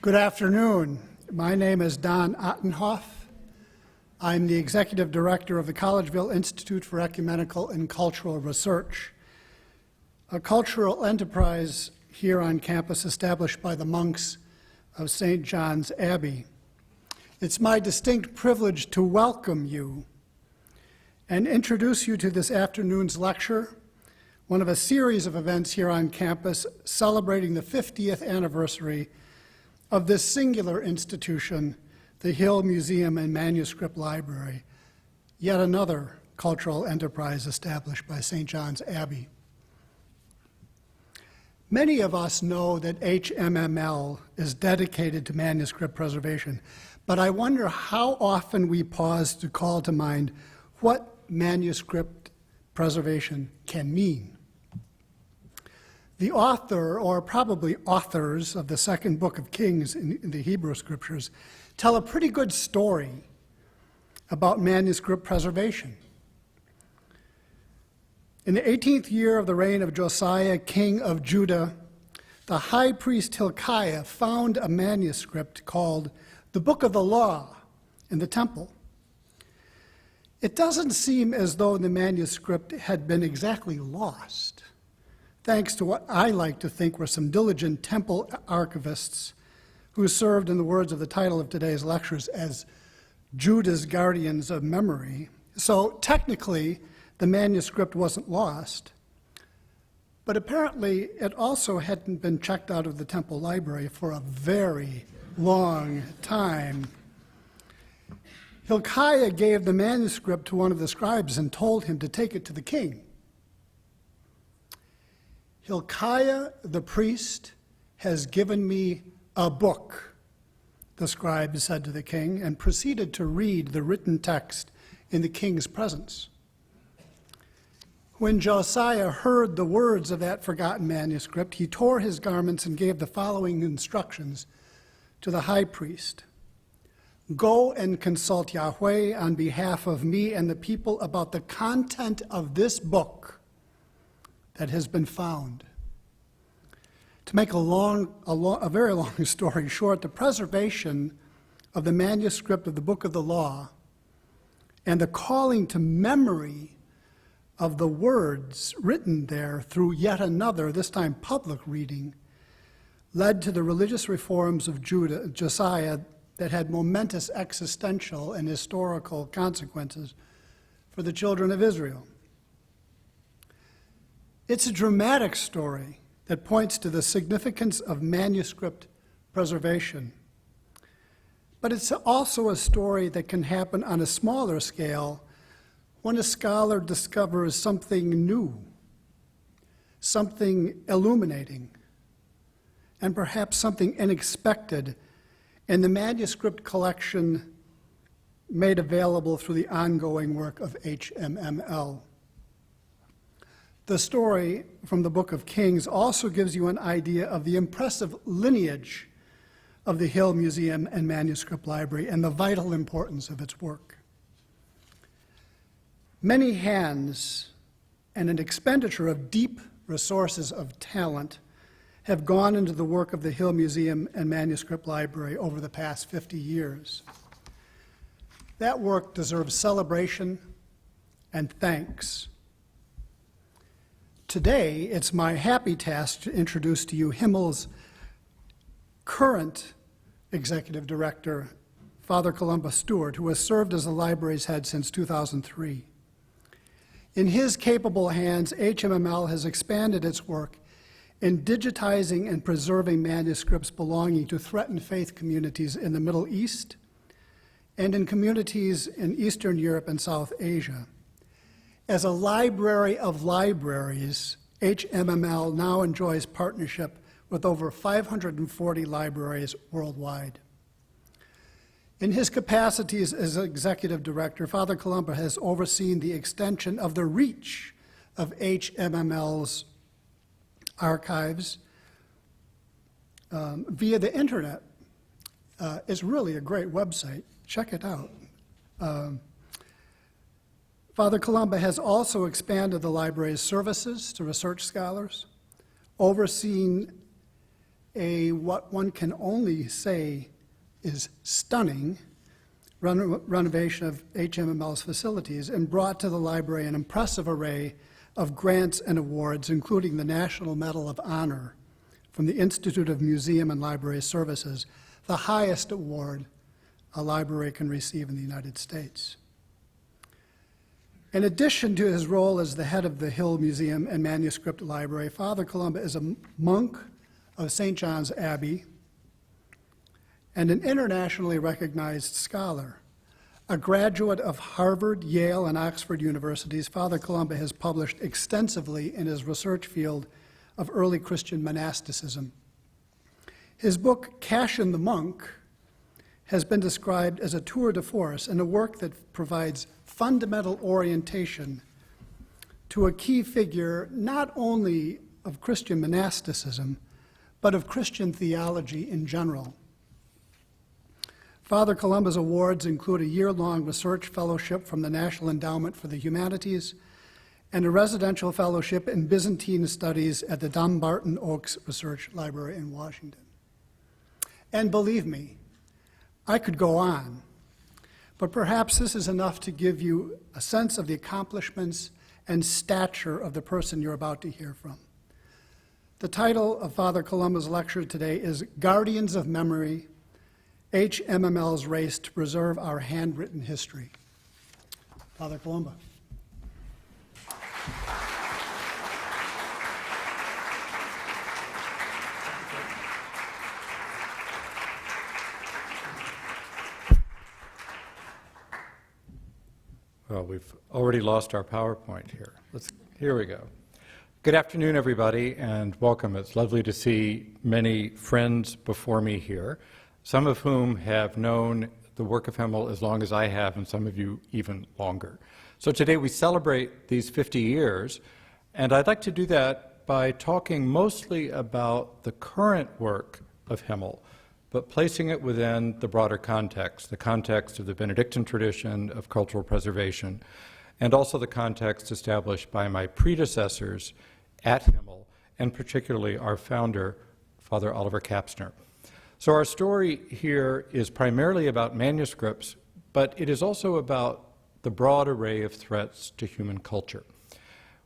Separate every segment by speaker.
Speaker 1: Good afternoon. My name is Don Ottenhoff. I'm the Executive Director of the Collegeville Institute for Ecumenical and Cultural Research, a cultural enterprise here on campus established by the monks of St. John's Abbey. It's my distinct privilege to welcome you and introduce you to this afternoon's lecture, one of a series of events here on campus celebrating the 50th anniversary of this singular institution, the Hill Museum and Manuscript Library, yet another cultural enterprise established by St. John's Abbey. Many of us know that HMML is dedicated to manuscript preservation, but I wonder how often we pause to call to mind what manuscript preservation can mean. The author, or probably authors, of the second book of Kings in the Hebrew Scriptures tell a pretty good story about manuscript preservation. In the 18th year of the reign of Josiah, king of Judah, the high priest Hilkiah found a manuscript called the Book of the Law in the temple. It doesn't seem as though the manuscript had been exactly lost, thanks to what I like to think were some diligent temple archivists who served, in the words of the title of today's lectures, as Judah's guardians of memory. So technically, the manuscript wasn't lost, but apparently it also hadn't been checked out of the temple library for a very long time. Hilkiah gave the manuscript to one of the scribes and told him to take it to the king. Hilkiah the priest has given me a book, the scribe said to the king, and proceeded to read the written text in the king's presence. When Josiah heard the words of that forgotten manuscript, he tore his garments and gave the following instructions to the high priest. Go and consult Yahweh on behalf of me and the people about the content of this book that has been found. To make a very long story short, the preservation of the manuscript of the Book of the Law and the calling to memory of the words written there through yet another, this time public reading, led to the religious reforms of Josiah that had momentous existential and historical consequences for the children of Israel. It's a dramatic story that points to the significance of manuscript preservation. But it's also a story that can happen on a smaller scale when a scholar discovers something new, something illuminating, and perhaps something unexpected in the manuscript collection made available through the ongoing work of HMML. The story from the Book of Kings also gives you an idea of the impressive lineage of the Hill Museum and Manuscript Library and the vital importance of its work. Many hands and an expenditure of deep resources of talent have gone into the work of the Hill Museum and Manuscript Library over the past 50 years. That work deserves celebration and thanks. Today, it's my happy task to introduce to you HMML's current executive director, Father Columba Stewart, who has served as the library's head since 2003. In his capable hands, HMML has expanded its work in digitizing and preserving manuscripts belonging to threatened faith communities in the Middle East and in communities in Eastern Europe and South Asia. As a library of libraries, HMML now enjoys partnership with over 540 libraries worldwide. In his capacities as executive director, Father Columba has overseen the extension of the reach of HMML's archives via the internet. It's really a great website. Check it out. Father Columba has also expanded the library's services to research scholars, overseen what one can only say is stunning renovation of HMML's facilities, and brought to the library an impressive array of grants and awards, including the National Medal of Honor from the Institute of Museum and Library Services, the highest award a library can receive in the United States. In addition to his role as the head of the Hill Museum and Manuscript Library, Father Columba is a monk of St. John's Abbey and an internationally recognized scholar. A graduate of Harvard, Yale, and Oxford universities, Father Columba has published extensively in his research field of early Christian monasticism. His book, Cassian the Monk, has been described as a tour de force and a work that provides fundamental orientation to a key figure not only of Christian monasticism, but of Christian theology in general. Father Columba's awards include a year-long research fellowship from the National Endowment for the Humanities and a residential fellowship in Byzantine studies at the Dumbarton Oaks Research Library in Washington. And believe me, I could go on, but perhaps this is enough to give you a sense of the accomplishments and stature of the person you're about to hear from. The title of Father Columba's lecture today is Guardians of Memory, HMML's Race to Preserve Our Handwritten History. Father Columba.
Speaker 2: Well, we've already lost our PowerPoint here. Here we go. Good afternoon, everybody, and welcome. It's lovely to see many friends before me here, some of whom have known the work of HMML as long as I have, and some of you even longer. So today we celebrate these 50 years, and I'd like to do that by talking mostly about the current work of HMML, but placing it within the broader context, the context of the Benedictine tradition of cultural preservation, and also the context established by my predecessors at HMML, and particularly our founder, Father Oliver Kapsner. So our story here is primarily about manuscripts, but it is also about the broad array of threats to human culture.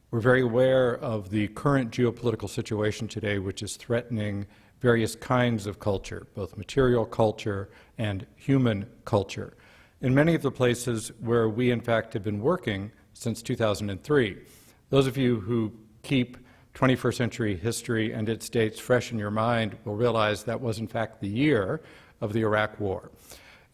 Speaker 2: We're very aware of the current geopolitical situation today, which is threatening various kinds of culture, both material culture and human culture, in many of the places where we, in fact, have been working since 2003. Those of you who keep 21st century history and its dates fresh in your mind will realize that was, in fact, the year of the Iraq War.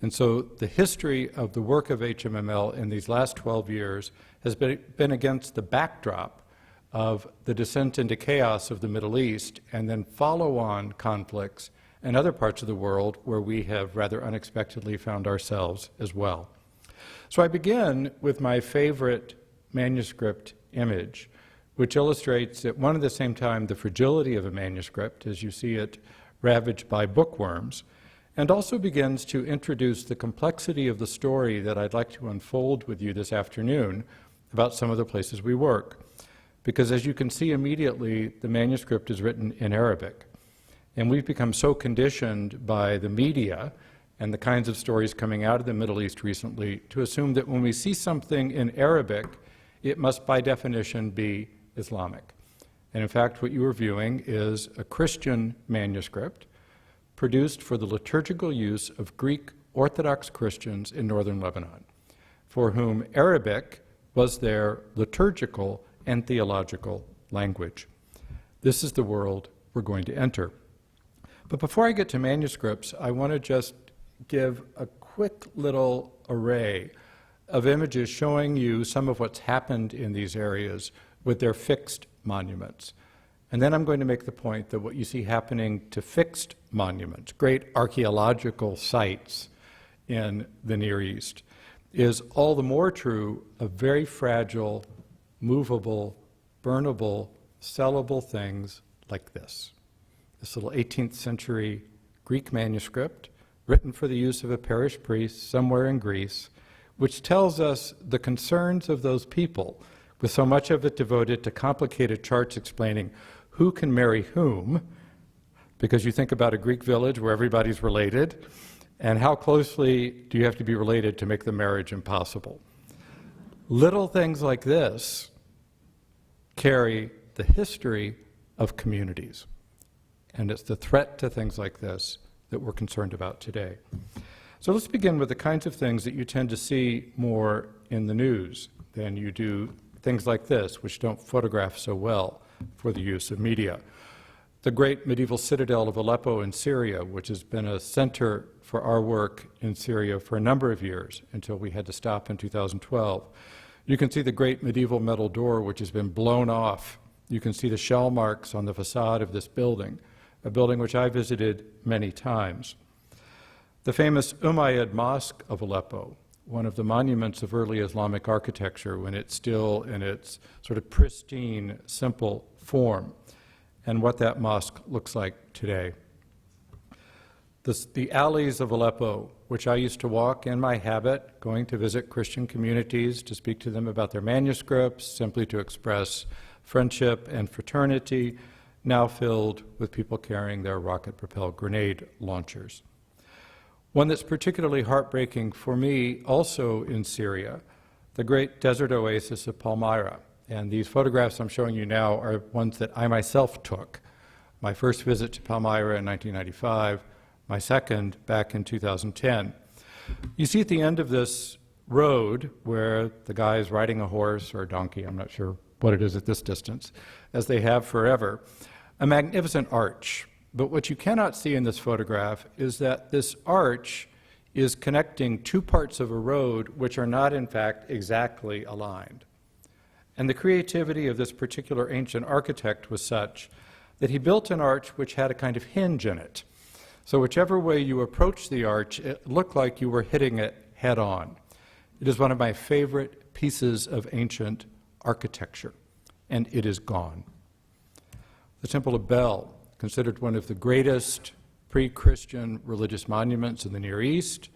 Speaker 2: And so the history of the work of HMML in these last 12 years has been against the backdrop of the descent into chaos of the Middle East and then follow-on conflicts in other parts of the world where we have rather unexpectedly found ourselves as well. So I begin with my favorite manuscript image, which illustrates at one and the same time the fragility of a manuscript, as you see it ravaged by bookworms, and also begins to introduce the complexity of the story that I'd like to unfold with you this afternoon about some of the places we work. Because as you can see immediately, the manuscript is written in Arabic. And we've become so conditioned by the media and the kinds of stories coming out of the Middle East recently to assume that when we see something in Arabic, it must by definition be Islamic. And in fact, what you are viewing is a Christian manuscript produced for the liturgical use of Greek Orthodox Christians in northern Lebanon, for whom Arabic was their liturgical and theological language. This is the world we're going to enter. But before I get to manuscripts, I want to just give a quick little array of images showing you some of what's happened in these areas with their fixed monuments. And then I'm going to make the point that what you see happening to fixed monuments, great archaeological sites in the Near East, is all the more true of very fragile, movable, burnable, sellable things like this. This little 18th century Greek manuscript written for the use of a parish priest somewhere in Greece, which tells us the concerns of those people, with so much of it devoted to complicated charts explaining who can marry whom, because you think about a Greek village where everybody's related, and how closely do you have to be related to make the marriage impossible? Little things like this carry the history of communities, and it's the threat to things like this that we're concerned about today. So let's begin with the kinds of things that you tend to see more in the news than you do things like this, which don't photograph so well for the use of media. The great medieval citadel of Aleppo in Syria, which has been a center for our work in Syria for a number of years until we had to stop in 2012. You can see the great medieval metal door, which has been blown off. You can see the shell marks on the facade of this building, a building which I visited many times. The famous Umayyad Mosque of Aleppo, one of the monuments of early Islamic architecture when it's still in its sort of pristine, simple form, and what that mosque looks like today. The alleys of Aleppo, which I used to walk in my habit, going to visit Christian communities, to speak to them about their manuscripts, simply to express friendship and fraternity, now filled with people carrying their rocket-propelled grenade launchers. One that's particularly heartbreaking for me, also in Syria, the great desert oasis of Palmyra. And these photographs I'm showing you now are ones that I myself took. My first visit to Palmyra in 1995, my second back in 2010. You see at the end of this road where the guy is riding a horse or a donkey, I'm not sure what it is at this distance, as they have forever, a magnificent arch. But what you cannot see in this photograph is that this arch is connecting two parts of a road which are not, in fact, exactly aligned. And the creativity of this particular ancient architect was such that he built an arch which had a kind of hinge in it. So whichever way you approached the arch, it looked like you were hitting it head on. It is one of my favorite pieces of ancient architecture, and it is gone. The Temple of Bel, considered one of the greatest pre-Christian religious monuments in the Near East,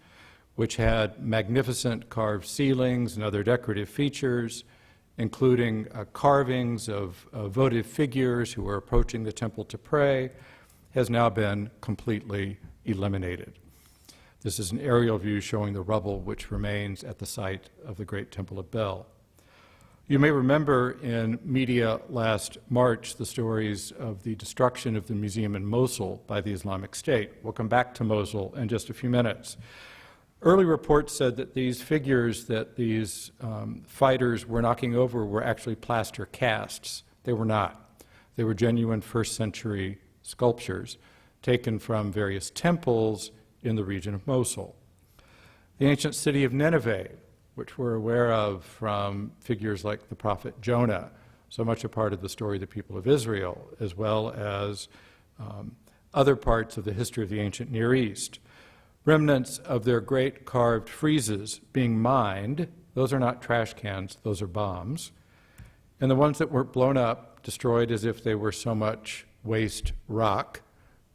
Speaker 2: which had magnificent carved ceilings and other decorative features, including carvings of votive figures who were approaching the temple to pray, has now been completely eliminated. This is an aerial view showing the rubble which remains at the site of the great Temple of Bel. You may remember in media last March the stories of the destruction of the museum in Mosul by the Islamic State. We'll come back to Mosul in just a few minutes. Early reports said that these figures that these fighters were knocking over were actually plaster casts. They were not. They were genuine first century sculptures taken from various temples in the region of Mosul. The ancient city of Nineveh, which we're aware of from figures like the prophet Jonah, so much a part of the story of the people of Israel, as well as other parts of the history of the ancient Near East. Remnants of their great carved friezes being mined. Those are not trash cans, those are bombs. And the ones that were blown up, destroyed as if they were so much waste rock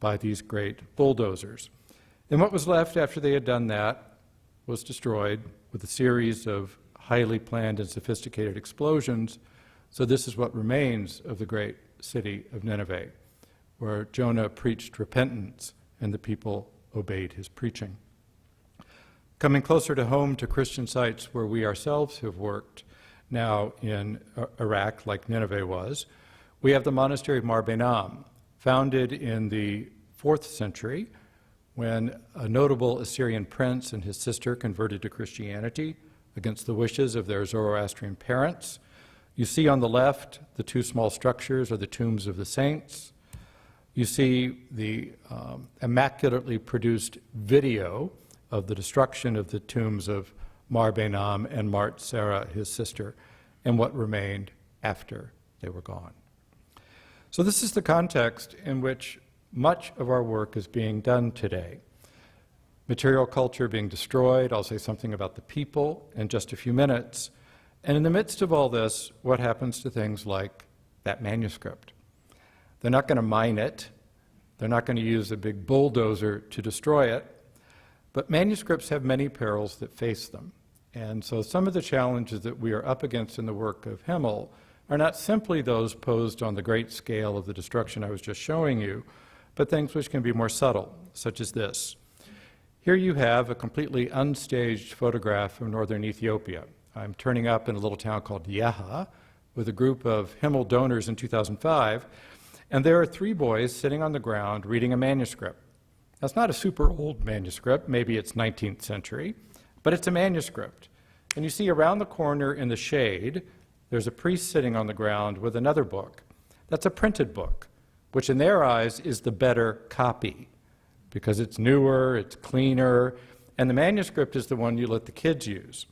Speaker 2: by these great bulldozers. And what was left after they had done that was destroyed with a series of highly planned and sophisticated explosions. So this is what remains of the great city of Nineveh, where Jonah preached repentance and the people obeyed his preaching. Coming closer to home to Christian sites where we ourselves have worked now in Iraq, like Nineveh was, we have the monastery of Mar Benam, founded in the 4th century when a notable Assyrian prince and his sister converted to Christianity against the wishes of their Zoroastrian parents. You see on the left the two small structures are the tombs of the saints. You see the immaculately produced video of the destruction of the tombs of Mar Benam and Mart Sarah, his sister, and what remained after they were gone. So this is the context in which much of our work is being done today. Material culture being destroyed. I'll say something about the people in just a few minutes. And in the midst of all this, what happens to things like that manuscript? They're not going to mine it. They're not going to use a big bulldozer to destroy it. But manuscripts have many perils that face them. And so some of the challenges that we are up against in the work of HMML are not simply those posed on the great scale of the destruction I was just showing you, but things which can be more subtle, such as this. Here you have a completely unstaged photograph of northern Ethiopia. I'm turning up in a little town called Yeha with a group of HMML donors in 2005, and there are 3 boys sitting on the ground reading a manuscript. That's not a super old manuscript, maybe it's 19th century, but it's a manuscript. And you see around the corner in the shade, there's a priest sitting on the ground with another book. That's a printed book, which in their eyes is the better copy, because it's newer, it's cleaner, and the manuscript is the one you let the kids use.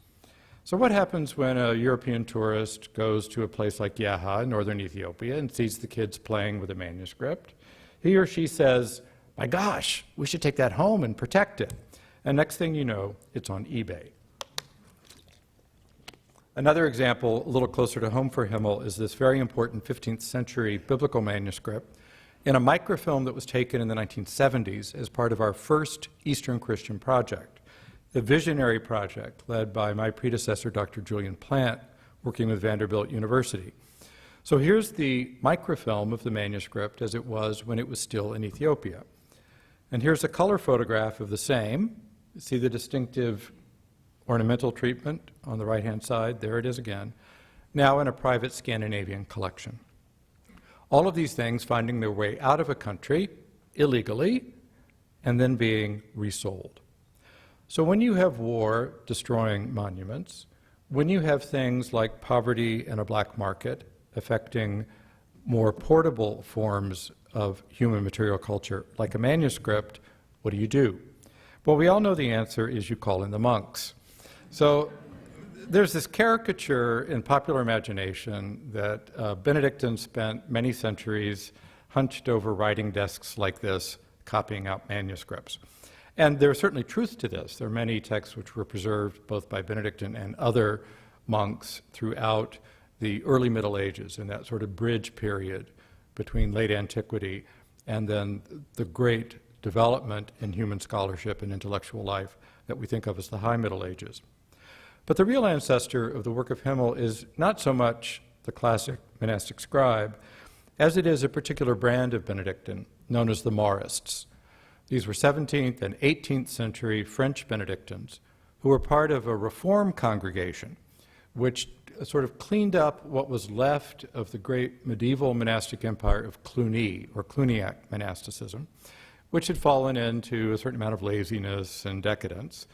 Speaker 2: So what happens when a European tourist goes to a place like Yeha, northern Ethiopia, and sees the kids playing with a manuscript? He or she says, "My gosh, we should take that home and protect it." And next thing you know, it's on eBay. Another example, a little closer to home for HMML, is this very important 15th century biblical manuscript in a microfilm that was taken in the 1970s as part of our first Eastern Christian project, the visionary project led by my predecessor, Dr. Julian Plant, working with Vanderbilt University. So here's the microfilm of the manuscript as it was when it was still in Ethiopia. And here's a color photograph of the same. You see the distinctive ornamental treatment on the right-hand side. There it is again, now in a private Scandinavian collection. All of these things finding their way out of a country illegally and then being resold. So when you have war destroying monuments, when you have things like poverty and a black market affecting more portable forms of human material culture, like a manuscript, what do? Well, we all know the answer is you call in the monks. So there's this caricature in popular imagination that Benedictines spent many centuries hunched over writing desks like this, copying out manuscripts. And there's certainly truth to this. There are many texts which were preserved both by Benedictine and other monks throughout the early Middle Ages, in that sort of bridge period between late antiquity and then the great development in human scholarship and intellectual life that we think of as the High Middle Ages. But the real ancestor of the work of HMML is not so much the classic monastic scribe as it is a particular brand of Benedictine known as the Marists. These were 17th and 18th century French Benedictines who were part of a reform congregation which sort of cleaned up what was left of the great medieval monastic empire of Cluny, or Cluniac monasticism, which had fallen into a certain amount of laziness and decadence.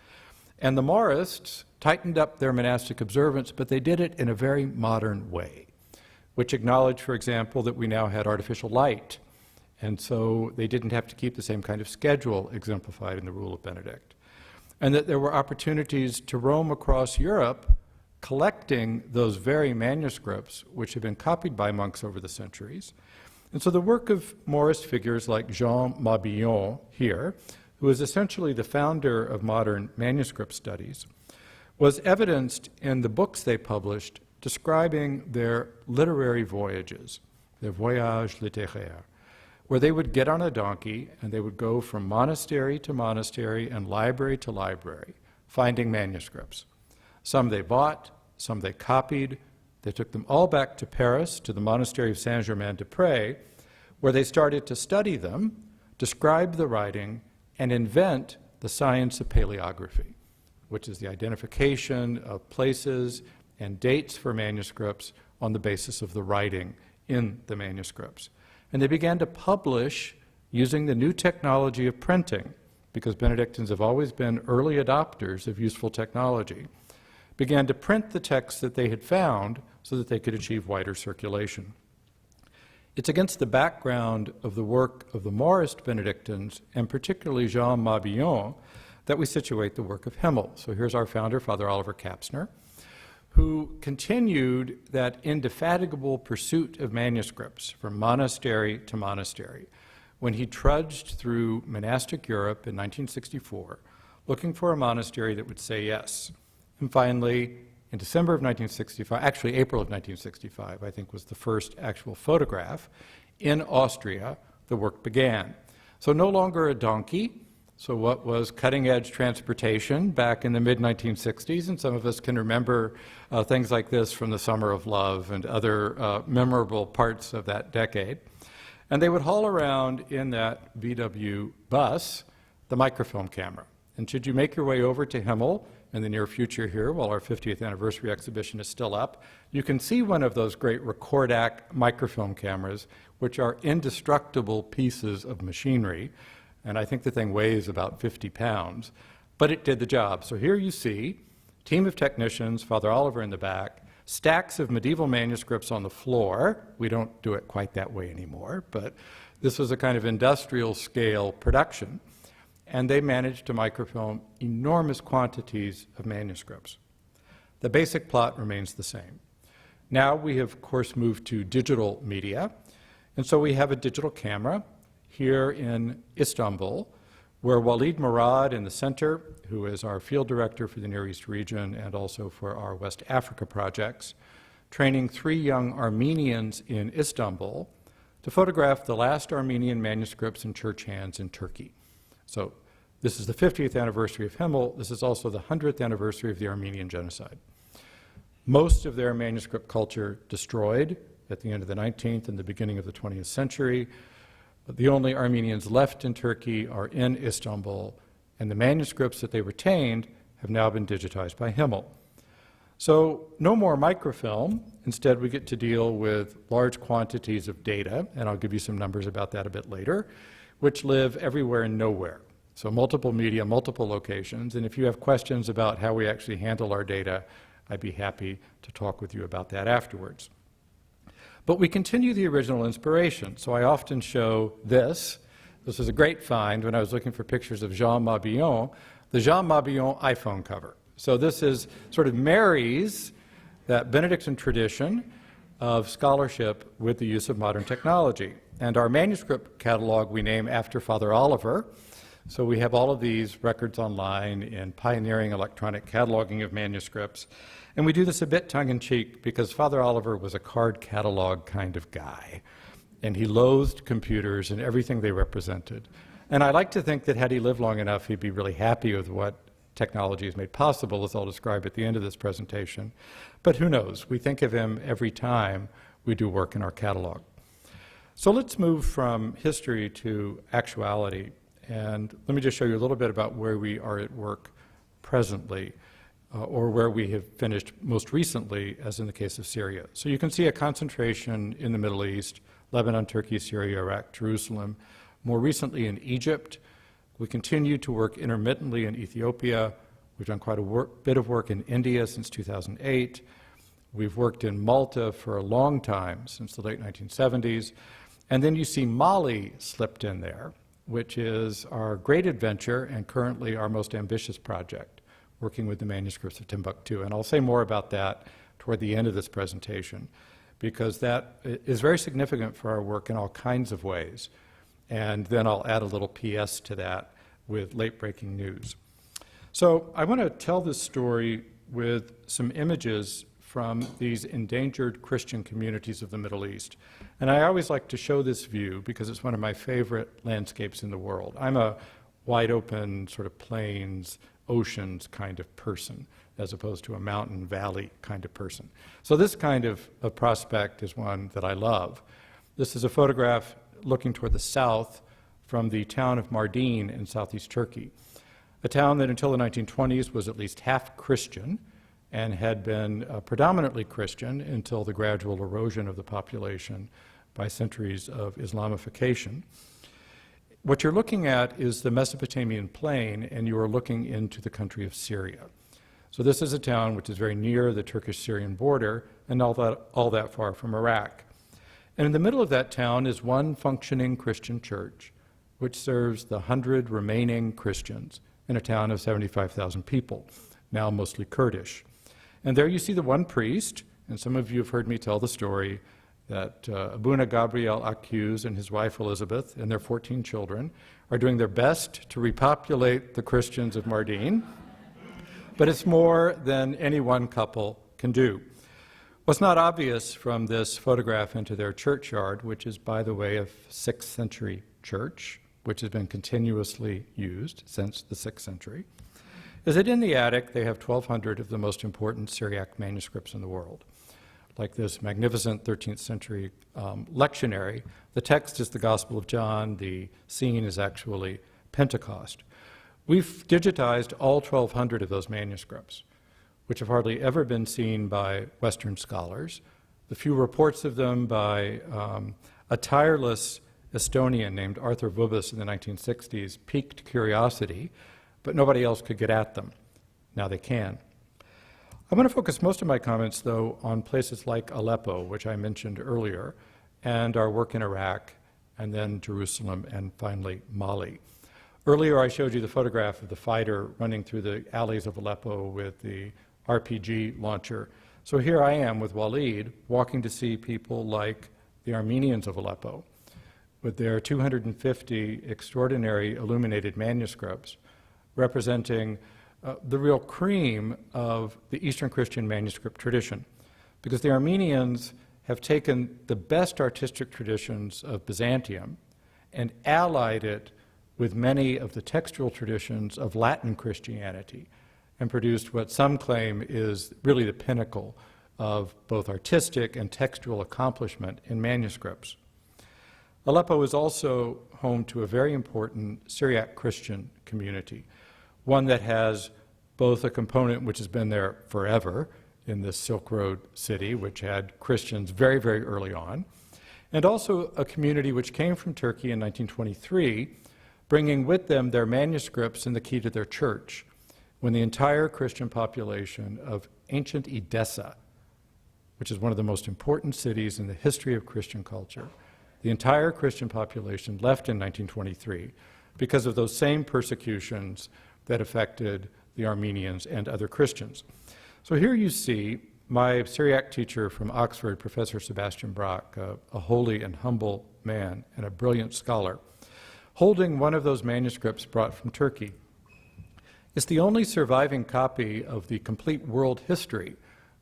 Speaker 2: And the Marists tightened up their monastic observance, but they did it in a very modern way, which acknowledged, for example, that we now had artificial light, and so they didn't have to keep the same kind of schedule exemplified in the Rule of Benedict, and that there were opportunities to roam across Europe collecting those very manuscripts which had been copied by monks over the centuries. And so the work of Marist figures like Jean Mabillon here, who is essentially the founder of modern manuscript studies, was evidenced in the books they published describing their literary voyages, their voyages littéraires, where they would get on a donkey and they would go from monastery to monastery and library to library, finding manuscripts. Some they bought, some they copied. They took them all back to Paris, to the monastery of Saint-Germain-des-Prés, where they started to study them, describe the writing, and invent the science of paleography, which is the identification of places and dates for manuscripts on the basis of the writing in the manuscripts. And they began to publish using the new technology of printing, because Benedictines have always been early adopters of useful technology, began to print the texts that they had found so that they could achieve wider circulation. It's against the background of the work of the Marist Benedictines, and particularly Jean Mabillon, that we situate the work of HMML. So here's our founder, Father Oliver Kapsner, who continued that indefatigable pursuit of manuscripts from monastery to monastery when he trudged through monastic Europe in 1964, looking for a monastery that would say yes. And finally, in December of 1965, actually April of 1965, I think was the first actual photograph, in Austria, the work began. So no longer a donkey, so what was cutting-edge transportation back in the mid-1960s, and some of us can remember things like this from the Summer of Love and other memorable parts of that decade. And they would haul around in that VW bus the microfilm camera. And should you make your way over to HMML in the near future here, while our 50th anniversary exhibition is still up, you can see one of those great Recordac microfilm cameras, which are indestructible pieces of machinery. And I think the thing weighs about 50 pounds. But it did the job. So here you see a team of technicians, Father Oliver in the back, stacks of medieval manuscripts on the floor. We don't do it quite that way anymore, but this was a kind of industrial scale production. And they managed to microfilm enormous quantities of manuscripts. The basic plot remains the same. Now we have, of course, moved to digital media, and so we have a digital camera here in Istanbul, where Walid Murad in the center, who is our field director for the Near East region and also for our West Africa projects, training 3 young Armenians in Istanbul to photograph the last Armenian manuscripts in church hands in Turkey. So this is the 50th anniversary of HMML. This is also the 100th anniversary of the Armenian genocide. Most of their manuscript culture destroyed at the end of the 19th and the beginning of the 20th century. The only Armenians left in Turkey are in Istanbul, and the manuscripts that they retained have now been digitized by HMML. So no more microfilm. Instead, we get to deal with large quantities of data, and I'll give you some numbers about that a bit later, which live everywhere and nowhere. So multiple media, multiple locations, and if you have questions about how we actually handle our data, I'd be happy to talk with you about that afterwards. But we continue the original inspiration. So I often show this. This is a great find when I was looking for pictures of Jean Mabillon, the Jean Mabillon iPhone cover. So this is sort of marries that Benedictine tradition of scholarship with the use of modern technology. And our manuscript catalog we name after Father Oliver. So we have all of these records online in pioneering electronic cataloging of manuscripts. And we do this a bit tongue-in-cheek because Father Oliver was a card catalog kind of guy. And he loathed computers and everything they represented. And I like to think that had he lived long enough, he'd be really happy with what technology has made possible, as I'll describe at the end of this presentation. But who knows? We think of him every time we do work in our catalog. So let's move from history to actuality. And let me just show you a little bit about where we are at work presently, or where we have finished most recently, as in the case of Syria. So you can see a concentration in the Middle East, Lebanon, Turkey, Syria, Iraq, Jerusalem. More recently in Egypt. We continue to work intermittently in Ethiopia. We've done quite a bit of work in India since 2008. We've worked in Malta for a long time, since the late 1970s. And then you see Mali slipped in there, which is our great adventure and currently our most ambitious project, working with the manuscripts of Timbuktu. And I'll say more about that toward the end of this presentation, because that is very significant for our work in all kinds of ways. And then I'll add a little PS to that with late-breaking news. So I want to tell this story with some images from these endangered Christian communities of the Middle East. And I always like to show this view because it's one of my favorite landscapes in the world. I'm a wide-open, sort of plains, oceans kind of person, as opposed to a mountain valley kind of person. So this kind of prospect is one that I love. This is a photograph looking toward the south from the town of Mardin in southeast Turkey, a town that until the 1920s was at least half Christian and had been predominantly Christian until the gradual erosion of the population by centuries of Islamification. What you're looking at is the Mesopotamian plain, and you are looking into the country of Syria. So this is a town which is very near the Turkish-Syrian border and all that far from Iraq. And in the middle of that town is one functioning Christian church, which serves the 100 remaining Christians in a town of 75,000 people, now mostly Kurdish. And there you see the one priest, and some of you have heard me tell the story that Abuna Gabriel Accuse and his wife Elizabeth and their 14 children are doing their best to repopulate the Christians of Mardin, but it's more than any one couple can do. What's not obvious from this photograph into their churchyard, which is, by the way, a 6th century church, which has been continuously used since the 6th century, is that in the attic they have 1,200 of the most important Syriac manuscripts in the world. like this magnificent 13th century lectionary. The text is the Gospel of John. The scene is actually Pentecost. We've digitized all 1,200 of those manuscripts, which have hardly ever been seen by Western scholars. The few reports of them by a tireless Estonian named Arthur Vubis in the 1960s piqued curiosity, but nobody else could get at them. Now they can. I'm going to focus most of my comments, though, on places like Aleppo, which I mentioned earlier, and our work in Iraq, and then Jerusalem, and finally Mali. Earlier, I showed you the photograph of the fighter running through the alleys of Aleppo with the RPG launcher. So here I am with Walid, walking to see people like the Armenians of Aleppo, with their 250 extraordinary illuminated manuscripts representing the real cream of the Eastern Christian manuscript tradition, because the Armenians have taken the best artistic traditions of Byzantium and allied it with many of the textual traditions of Latin Christianity and produced what some claim is really the pinnacle of both artistic and textual accomplishment in manuscripts. Aleppo is also home to a very important Syriac Christian community, one that has both a component which has been there forever in this Silk Road city, which had Christians very, very early on, and also a community which came from Turkey in 1923, bringing with them their manuscripts and the key to their church, when the entire Christian population of ancient Edessa, which is one of the most important cities in the history of Christian culture, the entire Christian population left in 1923 because of those same persecutions that affected the Armenians and other Christians. So here you see my Syriac teacher from Oxford, Professor Sebastian Brock, a holy and humble man and a brilliant scholar, holding one of those manuscripts brought from Turkey. It's the only surviving copy of the complete world history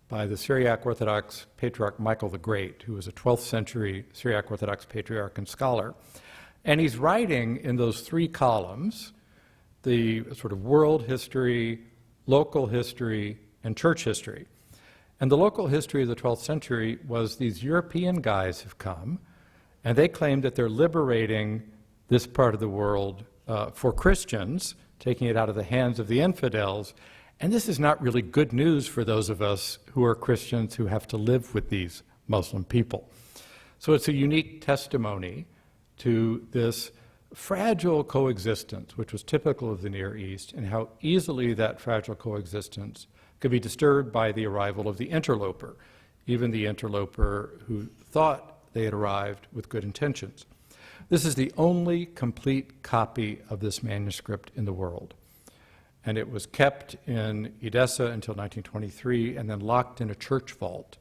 Speaker 2: by the Syriac Orthodox Patriarch Michael the Great, who was a 12th century Syriac Orthodox patriarch and scholar. And he's writing in those three columns the sort of world history, local history, and church history. And the local history of the 12th century was these European guys have come, and they claim that they're liberating this part of the world for Christians, taking it out of the hands of the infidels. And this is not really good news for those of us who are Christians who have to live with these Muslim people. So it's a unique testimony to this fragile coexistence, which was typical of the Near East, and how easily that fragile coexistence could be disturbed by the arrival of the interloper, even the interloper who thought they had arrived with good intentions. This is the only complete copy of this manuscript in the world. And it was kept in Edessa until 1923 and then locked in a church vault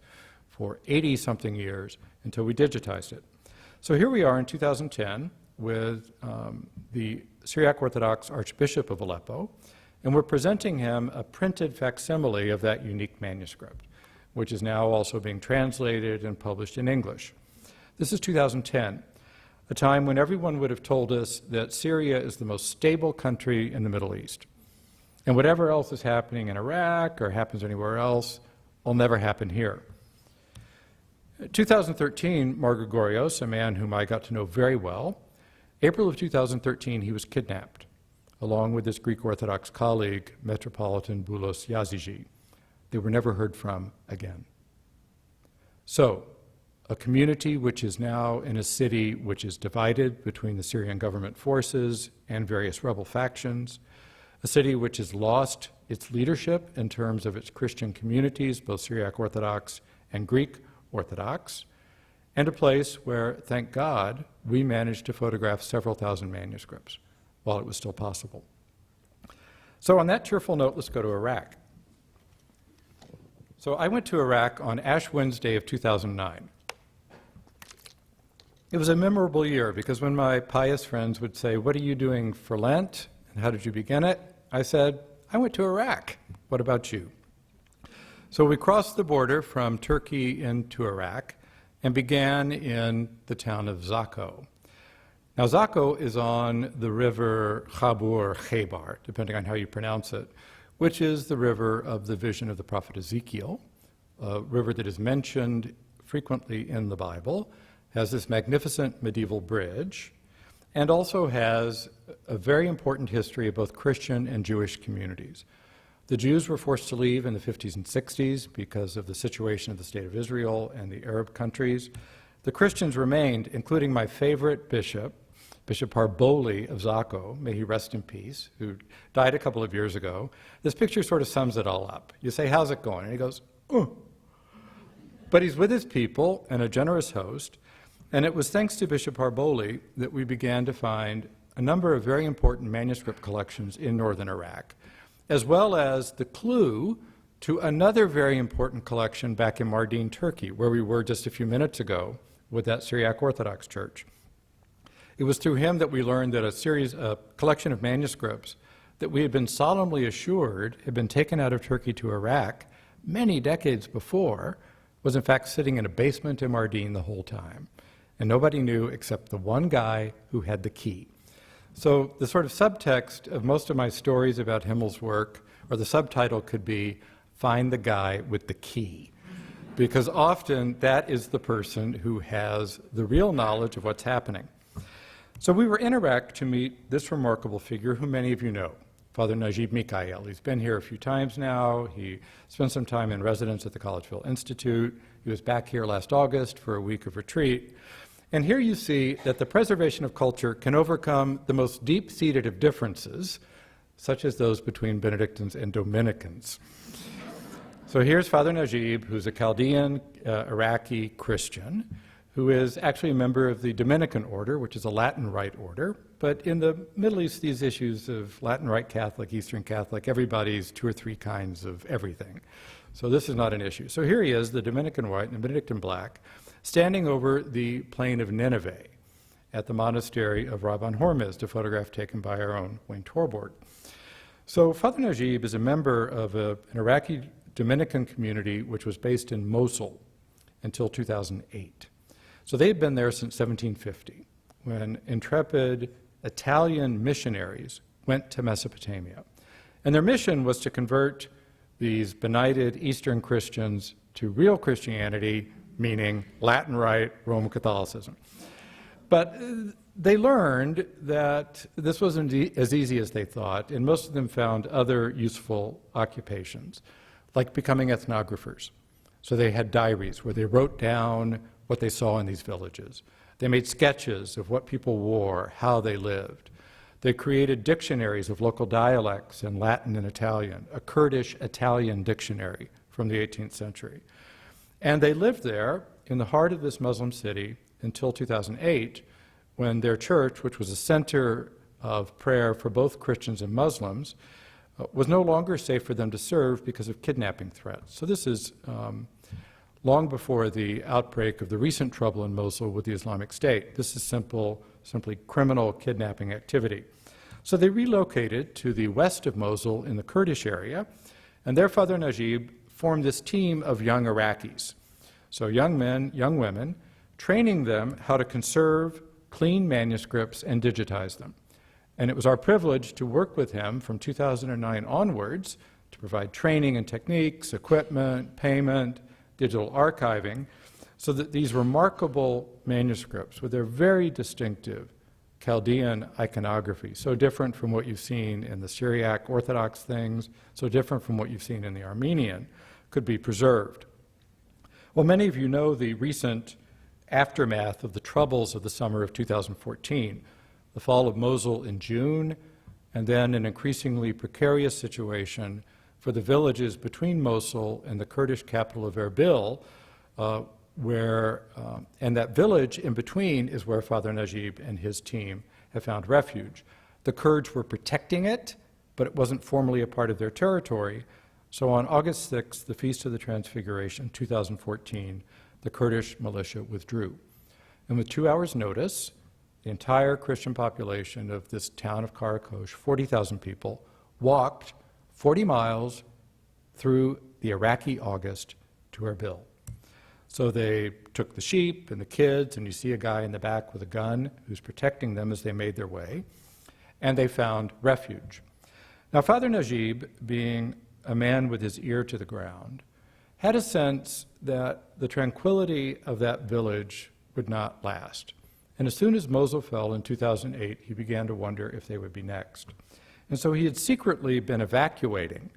Speaker 2: for 80-something years until we digitized it. So here we are in 2010 with the Syriac Orthodox Archbishop of Aleppo, and we're presenting him a printed facsimile of that unique manuscript, which is now also being translated and published in English. This is 2010, a time when everyone would have told us that Syria is the most stable country in the Middle East. And whatever else is happening in Iraq or happens anywhere else will never happen here. 2013, Mar Gregorios, a man whom I got to know very well, April of 2013, he was kidnapped, along with his Greek Orthodox colleague, Metropolitan Boulos Yazigi. They were never heard from again. So, a community which is now in a city which is divided between the Syrian government forces and various rebel factions, a city which has lost its leadership in terms of its Christian communities, both Syriac Orthodox and Greek Orthodox, and a place where, thank God, we managed to photograph several thousand manuscripts while it was still possible. So on that cheerful note, let's go to Iraq. So I went to Iraq on Ash Wednesday of 2009. It was a memorable year because when my pious friends would say, "What are you doing for Lent? And how did you begin it?" I said, "I went to Iraq. What about you?" So we crossed the border from Turkey into Iraq and began in the town of Zakho. Now, Zakho is on the river Khabur, Khaybar, depending on how you pronounce it, which is the river of the vision of the prophet Ezekiel, a river that is mentioned frequently in the Bible, has this magnificent medieval bridge, and also has a very important history of both Christian and Jewish communities. The Jews were forced to leave in the 50s and 60s because of the situation of the State of Israel and the Arab countries. The Christians remained, including my favorite bishop, Bishop Harboli of Zacco, may he rest in peace, who died a couple of years ago. This picture sort of sums it all up. You say, how's it going? And he goes, oh. But he's with his people and a generous host, and it was thanks to Bishop Harboli that we began to find a number of very important manuscript collections in northern Iraq, as well as the clue to another very important collection back in Mardin, Turkey, where we were just a few minutes ago with that Syriac Orthodox Church. It was through him that we learned that a collection of manuscripts that we had been solemnly assured had been taken out of Turkey to Iraq many decades before was in fact sitting in a basement in Mardin the whole time. And nobody knew except the one guy who had the key. So the sort of subtext of most of my stories about Himmel's work, or the subtitle could be, Find the Guy with the Key. Because often that is the person who has the real knowledge of what's happening. So we were in Iraq to meet this remarkable figure who many of you know, Father Najib Mikhail. He's been here a few times now. He spent some time in residence at the Collegeville Institute. He was back here last August for a week of retreat. And here you see that the preservation of culture can overcome the most deep-seated of differences, such as those between Benedictines and Dominicans. So here's Father Najib, who's a Chaldean Iraqi Christian, who is actually a member of the Dominican order, which is a Latin Rite order. But in the Middle East, these issues of Latin Rite Catholic, Eastern Catholic, everybody's 2 or 3 kinds of everything. So this is not an issue. So here he is, the Dominican White and the Benedictine Black, standing over the plain of Nineveh at the monastery of Rabban Hormizd, a photograph taken by our own Wayne Torborg. So Father Najib is a member of an Iraqi Dominican community which was based in Mosul until 2008. So they had been there since 1750, when intrepid Italian missionaries went to Mesopotamia. And their mission was to convert these benighted Eastern Christians to real Christianity, meaning Latin Rite, Roman Catholicism. But they learned that this wasn't as easy as they thought, and most of them found other useful occupations, like becoming ethnographers. So they had diaries where they wrote down what they saw in these villages. They made sketches of what people wore, how they lived. They created dictionaries of local dialects in Latin and Italian, a Kurdish-Italian dictionary from the 18th century. And they lived there in the heart of this Muslim city until 2008, when their church, which was a center of prayer for both Christians and Muslims, was no longer safe for them to serve because of kidnapping threats. So this is long before the outbreak of the recent trouble in Mosul with the Islamic State. This is simply criminal kidnapping activity. So they relocated to the west of Mosul in the Kurdish area, and their Father Najib formed this team of young Iraqis. So young men, young women, training them how to conserve, clean manuscripts, and digitize them. And it was our privilege to work with him from 2009 onwards to provide training and techniques, equipment, payment, digital archiving, so that these remarkable manuscripts with their very distinctive Chaldean iconography, so different from what you've seen in the Syriac Orthodox things, so different from what you've seen in the Armenian, could be preserved. Well, many of you know the recent aftermath of the troubles of the summer of 2014, the fall of Mosul in June, and then an increasingly precarious situation for the villages between Mosul and the Kurdish capital of Erbil, and that village in between is where Father Najib and his team have found refuge. The Kurds were protecting it, but it wasn't formally a part of their territory. So on August 6th, the Feast of the Transfiguration, 2014, the Kurdish militia withdrew. And with 2 hours' notice, the entire Christian population of this town of Karakosh, 40,000 people, walked 40 miles through the Iraqi August to Erbil. So they took the sheep and the kids, and you see a guy in the back with a gun who's protecting them as they made their way, and they found refuge. Now, Father Najib, being a man with his ear to the ground, had a sense that the tranquility of that village would not last. And as soon as Mosul fell in 2008, he began to wonder if they would be next. And so he had secretly been evacuating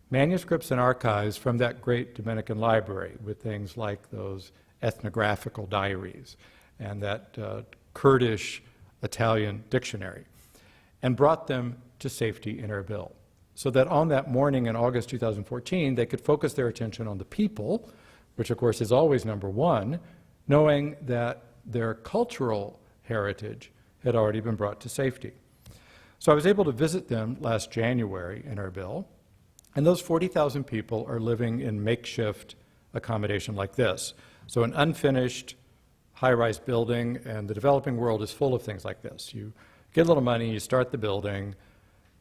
Speaker 2: manuscripts and archives from that great Dominican library with things like those ethnographical diaries and that Kurdish Italian dictionary, and brought them to safety in Erbil, so that on that morning in August 2014, they could focus their attention on the people, which of course is always number one, knowing that their cultural heritage had already been brought to safety. So I was able to visit them last January in Erbil, and those 40,000 people are living in makeshift accommodation like this. So an unfinished high-rise building, and the developing world is full of things like this. You get a little money, you start the building,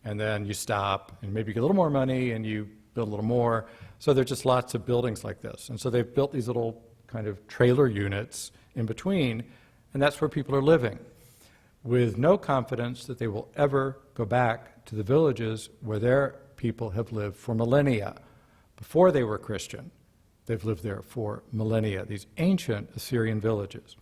Speaker 2: and then you stop, and maybe you get a little more money, and you build a little more. So there's just lots of buildings like this. And so they've built these little kind of trailer units in between, and that's where people are living, with no confidence that they will ever go back to the villages where their people have lived for millennia. Before they were Christian, they've lived there for millennia, these ancient Assyrian villages.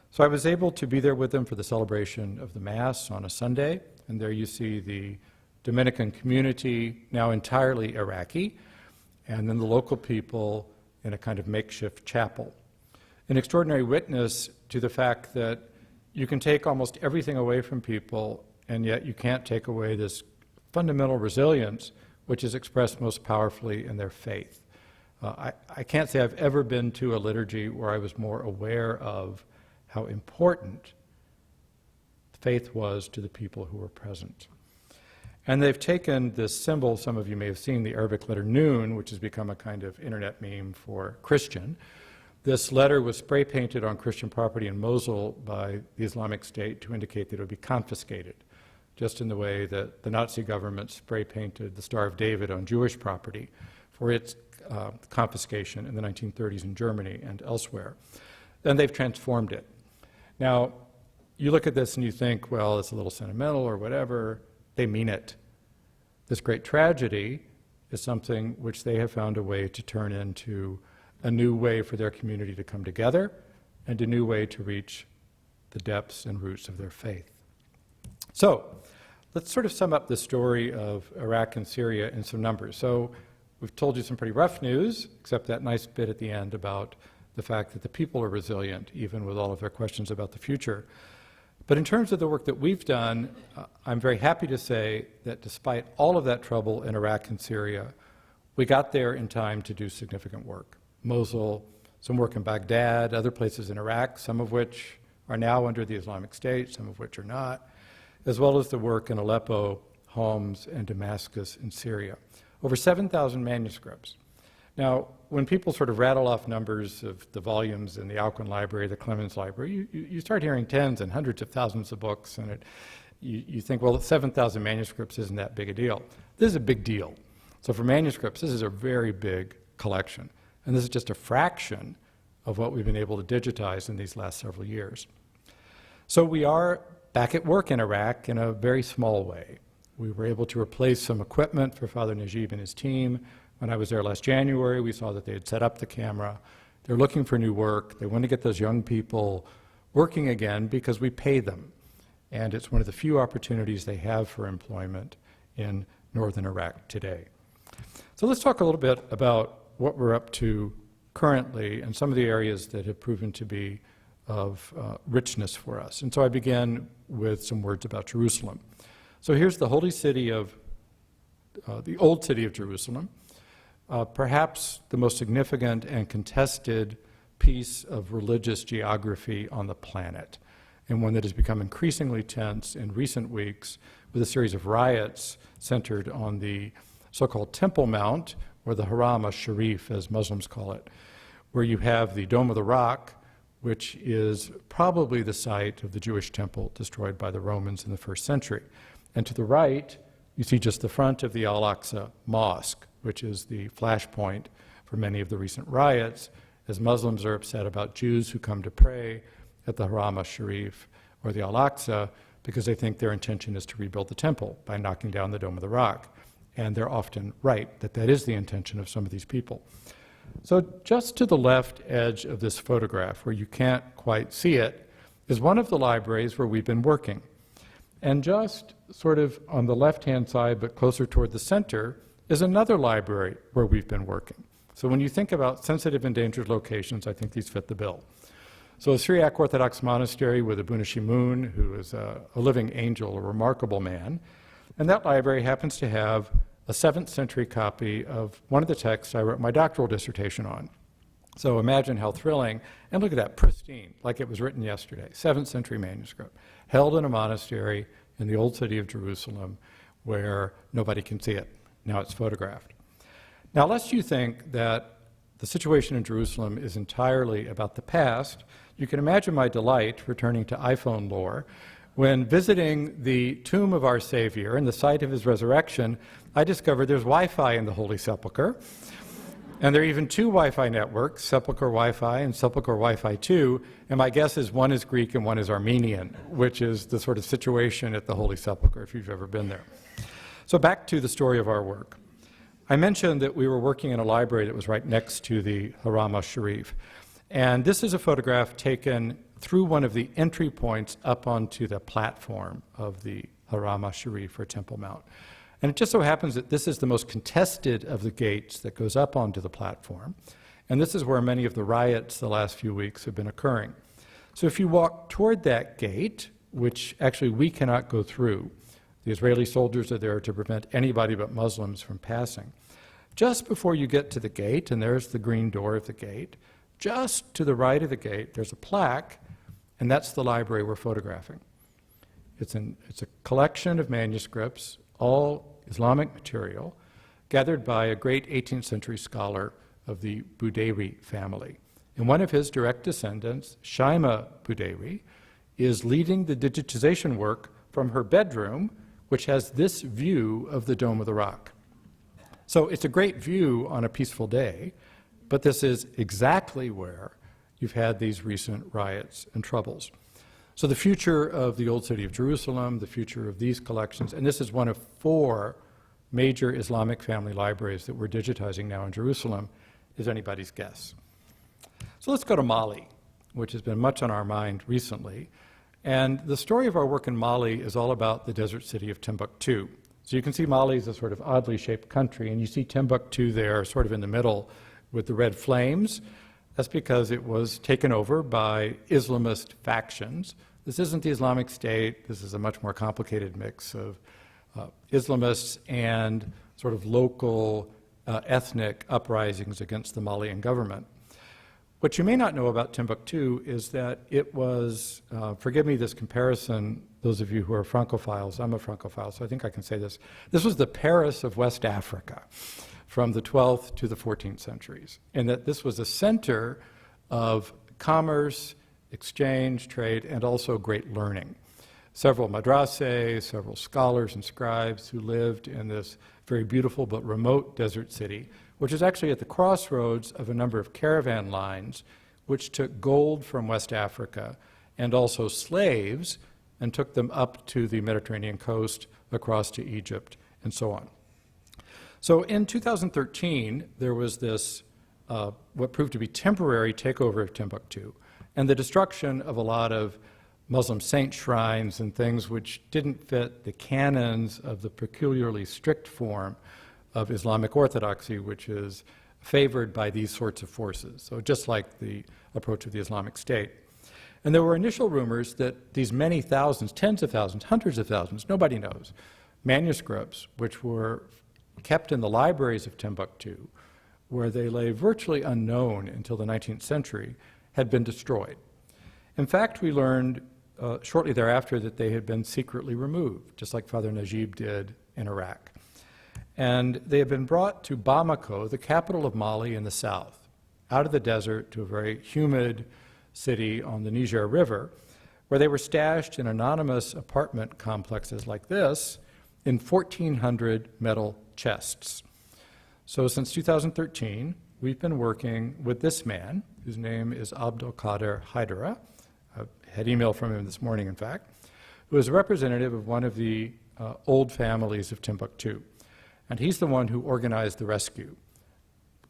Speaker 2: So I was able to be there with them for the celebration of the Mass on a Sunday, and there you see the Dominican community, now entirely Iraqi, and then the local people in a kind of makeshift chapel. An extraordinary witness to the fact that you can take almost everything away from people, and yet you can't take away this fundamental resilience, which is expressed most powerfully in their faith. I can't say I've ever been to a liturgy where I was more aware of how important faith was to the people who were present. And they've taken this symbol, some of you may have seen the Arabic letter Nun, which has become a kind of internet meme for Christian. This letter was spray painted on Christian property in Mosul by the Islamic State to indicate that it would be confiscated, just in the way that the Nazi government spray painted the Star of David on Jewish property for its confiscation in the 1930s in Germany and elsewhere. Then they've transformed it. Now, you look at this and you think, well, it's a little sentimental or whatever. They mean it. This great tragedy is something which they have found a way to turn into a new way for their community to come together and a new way to reach the depths and roots of their faith. So, let's sort of sum up the story of Iraq and Syria in some numbers. So, we've told you some pretty rough news, except that nice bit at the end about the fact that the people are resilient, even with all of their questions about the future. But in terms of the work that we've done, I'm very happy to say that despite all of that trouble in Iraq and Syria, we got there in time to do significant work. Mosul, some work in Baghdad, other places in Iraq, some of which are now under the Islamic State, some of which are not, as well as the work in Aleppo, Homs, and Damascus in Syria. Over 7,000 manuscripts. Now, when people sort of rattle off numbers of the volumes in the Alcuin Library, the Clemens Library, you start hearing tens and hundreds of thousands of books, and you think, well, 7,000 manuscripts isn't that big a deal. This is a big deal. So for manuscripts, this is a very big collection. And this is just a fraction of what we've been able to digitize in these last several years. So we are back at work in Iraq in a very small way. We were able to replace some equipment for Father Najib and his team. When I was there last January, we saw that they had set up the camera. They're looking for new work. They want to get those young people working again because we pay them. And it's one of the few opportunities they have for employment in northern Iraq today. So let's talk a little bit about what we're up to currently and some of the areas that have proven to be of richness for us. And so I begin with some words about Jerusalem. So here's the holy city of, the old city of Jerusalem, perhaps the most significant and contested piece of religious geography on the planet, and one that has become increasingly tense in recent weeks with a series of riots centered on the so-called Temple Mount, or the Haram al-Sharif, as Muslims call it, where you have the Dome of the Rock, which is probably the site of the Jewish temple destroyed by the Romans in the first century. And to the right, you see just the front of the Al-Aqsa Mosque, which is the flashpoint for many of the recent riots, as Muslims are upset about Jews who come to pray at the Haram al-Sharif or the Al-Aqsa because they think their intention is to rebuild the temple by knocking down the Dome of the Rock. And they're often right that that is the intention of some of these people. So just to the left edge of this photograph, where you can't quite see it, is one of the libraries where we've been working. And just sort of on the left-hand side, but closer toward the center, is another library where we've been working. So when you think about sensitive endangered locations, I think these fit the bill. So a Syriac Orthodox monastery with Abuna Shimun, who is a living angel, a remarkable man. And that library happens to have a 7th century copy of one of the texts I wrote my doctoral dissertation on. So imagine how thrilling, and look at that, pristine, like it was written yesterday, 7th century manuscript, held in a monastery in the old city of Jerusalem where nobody can see it. Now it's photographed. Now, lest you think that the situation in Jerusalem is entirely about the past, you can imagine my delight, returning to iPhone lore, when visiting the tomb of our Savior and the site of his resurrection, I discovered there's Wi-Fi in the Holy Sepulchre. And there are even 2 Wi-Fi networks, Sepulchre Wi-Fi and Sepulchre Wi-Fi 2, and my guess is one is Greek and one is Armenian, which is the sort of situation at the Holy Sepulchre, if you've ever been there. So back to the story of our work. I mentioned that we were working in a library that was right next to the Haram al-Sharif. And this is a photograph taken through one of the entry points up onto the platform of the Haram al-Sharif, or Temple Mount. And it just so happens that this is the most contested of the gates that goes up onto the platform. And this is where many of the riots the last few weeks have been occurring. So if you walk toward that gate, which actually we cannot go through, the Israeli soldiers are there to prevent anybody but Muslims from passing. Just before you get to the gate, and there's the green door of the gate, just to the right of the gate, there's a plaque, and that's the library we're photographing. It's a collection of manuscripts, all Islamic material, gathered by a great 18th century scholar of the Budayri family. And one of his direct descendants, Shaima Budayri, is leading the digitization work from her bedroom, which has this view of the Dome of the Rock. So it's a great view on a peaceful day, but this is exactly where you've had these recent riots and troubles. So the future of the Old City of Jerusalem, the future of these collections, and this is one of 4 major Islamic family libraries that we're digitizing now in Jerusalem, is anybody's guess. So let's go to Mali, which has been much on our mind recently. And the story of our work in Mali is all about the desert city of Timbuktu. So you can see Mali is a sort of oddly shaped country, and you see Timbuktu there sort of in the middle with the red flames. That's because it was taken over by Islamist factions. This isn't the Islamic State. This is a much more complicated mix of Islamists and sort of local ethnic uprisings against the Malian government. What you may not know about Timbuktu is that it was, forgive me this comparison, those of you who are Francophiles, I'm a Francophile, so I think I can say this. This was the Paris of West Africa from the 12th to the 14th centuries, and that this was a center of commerce, exchange, trade, and also great learning. Several madrasas, several scholars and scribes who lived in this very beautiful but remote desert city, which is actually at the crossroads of a number of caravan lines which took gold from West Africa and also slaves and took them up to the Mediterranean coast, across to Egypt, and so on. So in 2013, there was this, what proved to be temporary takeover of Timbuktu and the destruction of a lot of Muslim saint shrines and things which didn't fit the canons of the peculiarly strict form of Islamic Orthodoxy, which is favored by these sorts of forces. So just like the approach of the Islamic State. And there were initial rumors that these many thousands, tens of thousands, hundreds of thousands, nobody knows, manuscripts which were kept in the libraries of Timbuktu, where they lay virtually unknown until the 19th century, had been destroyed. In fact, we learned shortly thereafter that they had been secretly removed, just like Father Najib did in Iraq. And they had been brought to Bamako, the capital of Mali in the south, out of the desert to a very humid city on the Niger River, where they were stashed in anonymous apartment complexes like this in 1,400 metal chests. So since 2013, we've been working with this man, whose name is Abdelkader Haidara. I had email from him this morning, in fact, who is a representative of one of the old families of Timbuktu. And he's the one who organized the rescue.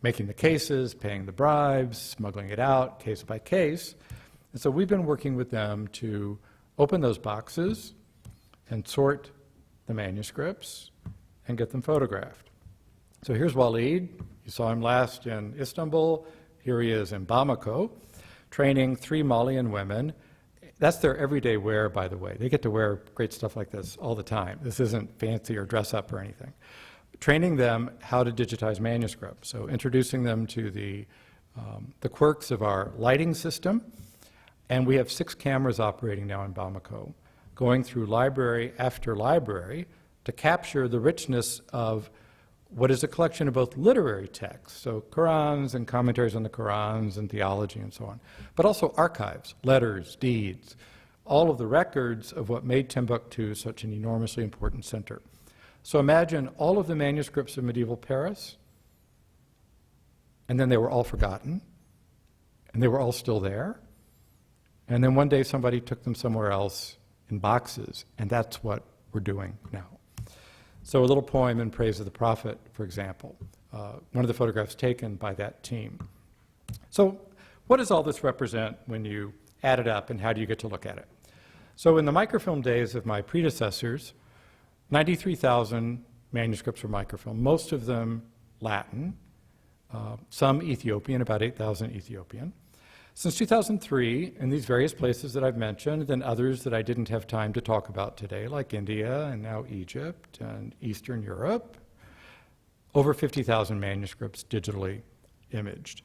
Speaker 2: making the cases, paying the bribes, smuggling it out, case by case. And so we've been working with them to open those boxes and sort the manuscripts and get them photographed. So here's Walid. You saw him last in Istanbul. Here he is in Bamako, training 3 Malian women. That's their everyday wear, by the way. They get to wear great stuff like this all the time. This isn't fancy or dress up or anything. Training them how to digitize manuscripts. So introducing them to the quirks of our lighting system. And we have 6 cameras operating now in Bamako, going through library after library to capture the richness of what is a collection of both literary texts, so Qurans and commentaries on the Qurans and theology and so on, but also archives, letters, deeds, all of the records of what made Timbuktu such an enormously important center. So imagine all of the manuscripts of medieval Paris, and then they were all forgotten, and they were all still there, and then one day somebody took them somewhere else in boxes, and that's what we're doing now. So a little poem in praise of the prophet, for example, one of the photographs taken by that team. So what does all this represent when you add it up, and how do you get to look at it? So in the microfilm days of my predecessors, 93,000 manuscripts were microfilm, most of them Latin, some Ethiopian, about 8,000 Ethiopian. Since 2003, in these various places that I've mentioned, and others that I didn't have time to talk about today, like India and now Egypt and Eastern Europe, over 50,000 manuscripts digitally imaged.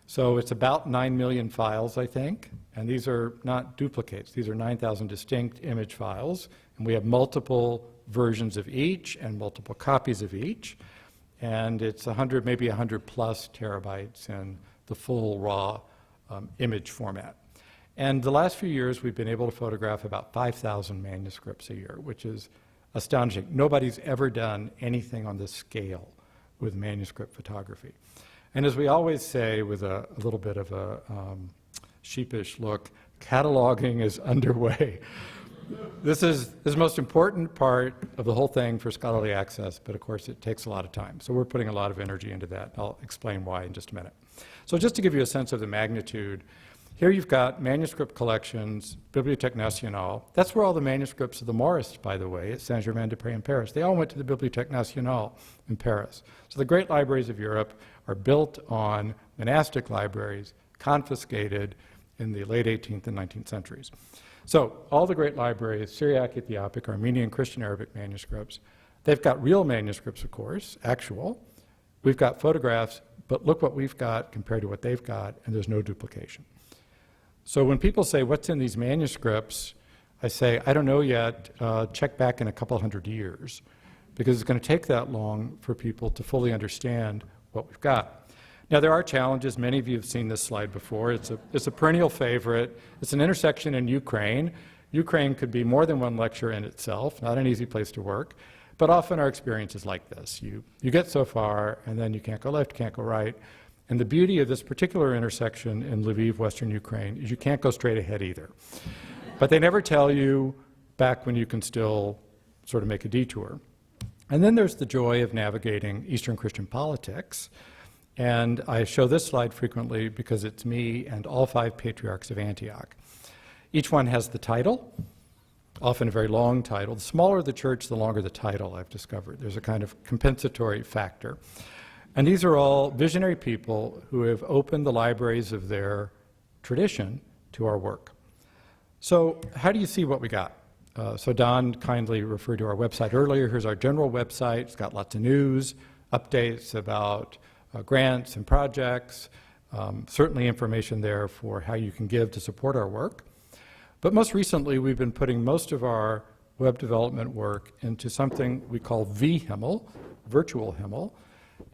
Speaker 2: So it's about 9 million files, I think, and these are not duplicates. These are 9,000 distinct image files, and we have multiple versions of each and multiple copies of each, and it's 100, maybe 100 plus terabytes in the full raw image format. And the last few years, we've been able to photograph about 5,000 manuscripts a year, which is astonishing. Nobody's ever done anything on this scale with manuscript photography. And as we always say, with a little bit of a sheepish look, cataloging is underway. This is the most important part of the whole thing for scholarly access, but of course it takes a lot of time. So we're putting a lot of energy into that. I'll explain why in just a minute. So just to give you a sense of the magnitude, here you've got manuscript collections, Bibliothèque Nationale. That's where all the manuscripts of the Maurists, by the way, at Saint-Germain-des-Prés in Paris, they all went to the Bibliothèque Nationale in Paris. So the great libraries of Europe are built on monastic libraries confiscated in the late 18th and 19th centuries. So all the great libraries, Syriac, Ethiopic, Armenian, Christian, Arabic manuscripts, they've got real manuscripts, of course, actual. We've got photographs, but look what we've got compared to what they've got, and there's no duplication. So when people say, what's in these manuscripts, I say, I don't know yet, check back in a couple hundred years, because it's going to take that long for people to fully understand what we've got. Now, there are challenges. Many of you have seen this slide before. It's a perennial favorite. It's an intersection in Ukraine. Ukraine could be more than one lecture in itself, not an easy place to work. But often our experience is like this. You get so far, and then you can't go left, can't go right. And the beauty of this particular intersection in Lviv, Western Ukraine, is you can't go straight ahead either. But they never tell you back when you can still sort of make a detour. And then there's the joy of navigating Eastern Christian politics. And I show this slide frequently because it's me and all 5 patriarchs of Antioch. Each one has the title, often a very long title. The smaller the church, the longer the title, I've discovered. There's a kind of compensatory factor. And these are all visionary people who have opened the libraries of their tradition to our work. So how do you see what we got? So Don kindly referred to our website earlier. Here's our general website. It's got lots of news, updates about grants and projects, certainly information there for how you can give to support our work. But most recently, we've been putting most of our web development work into something we call vHML, Virtual HML.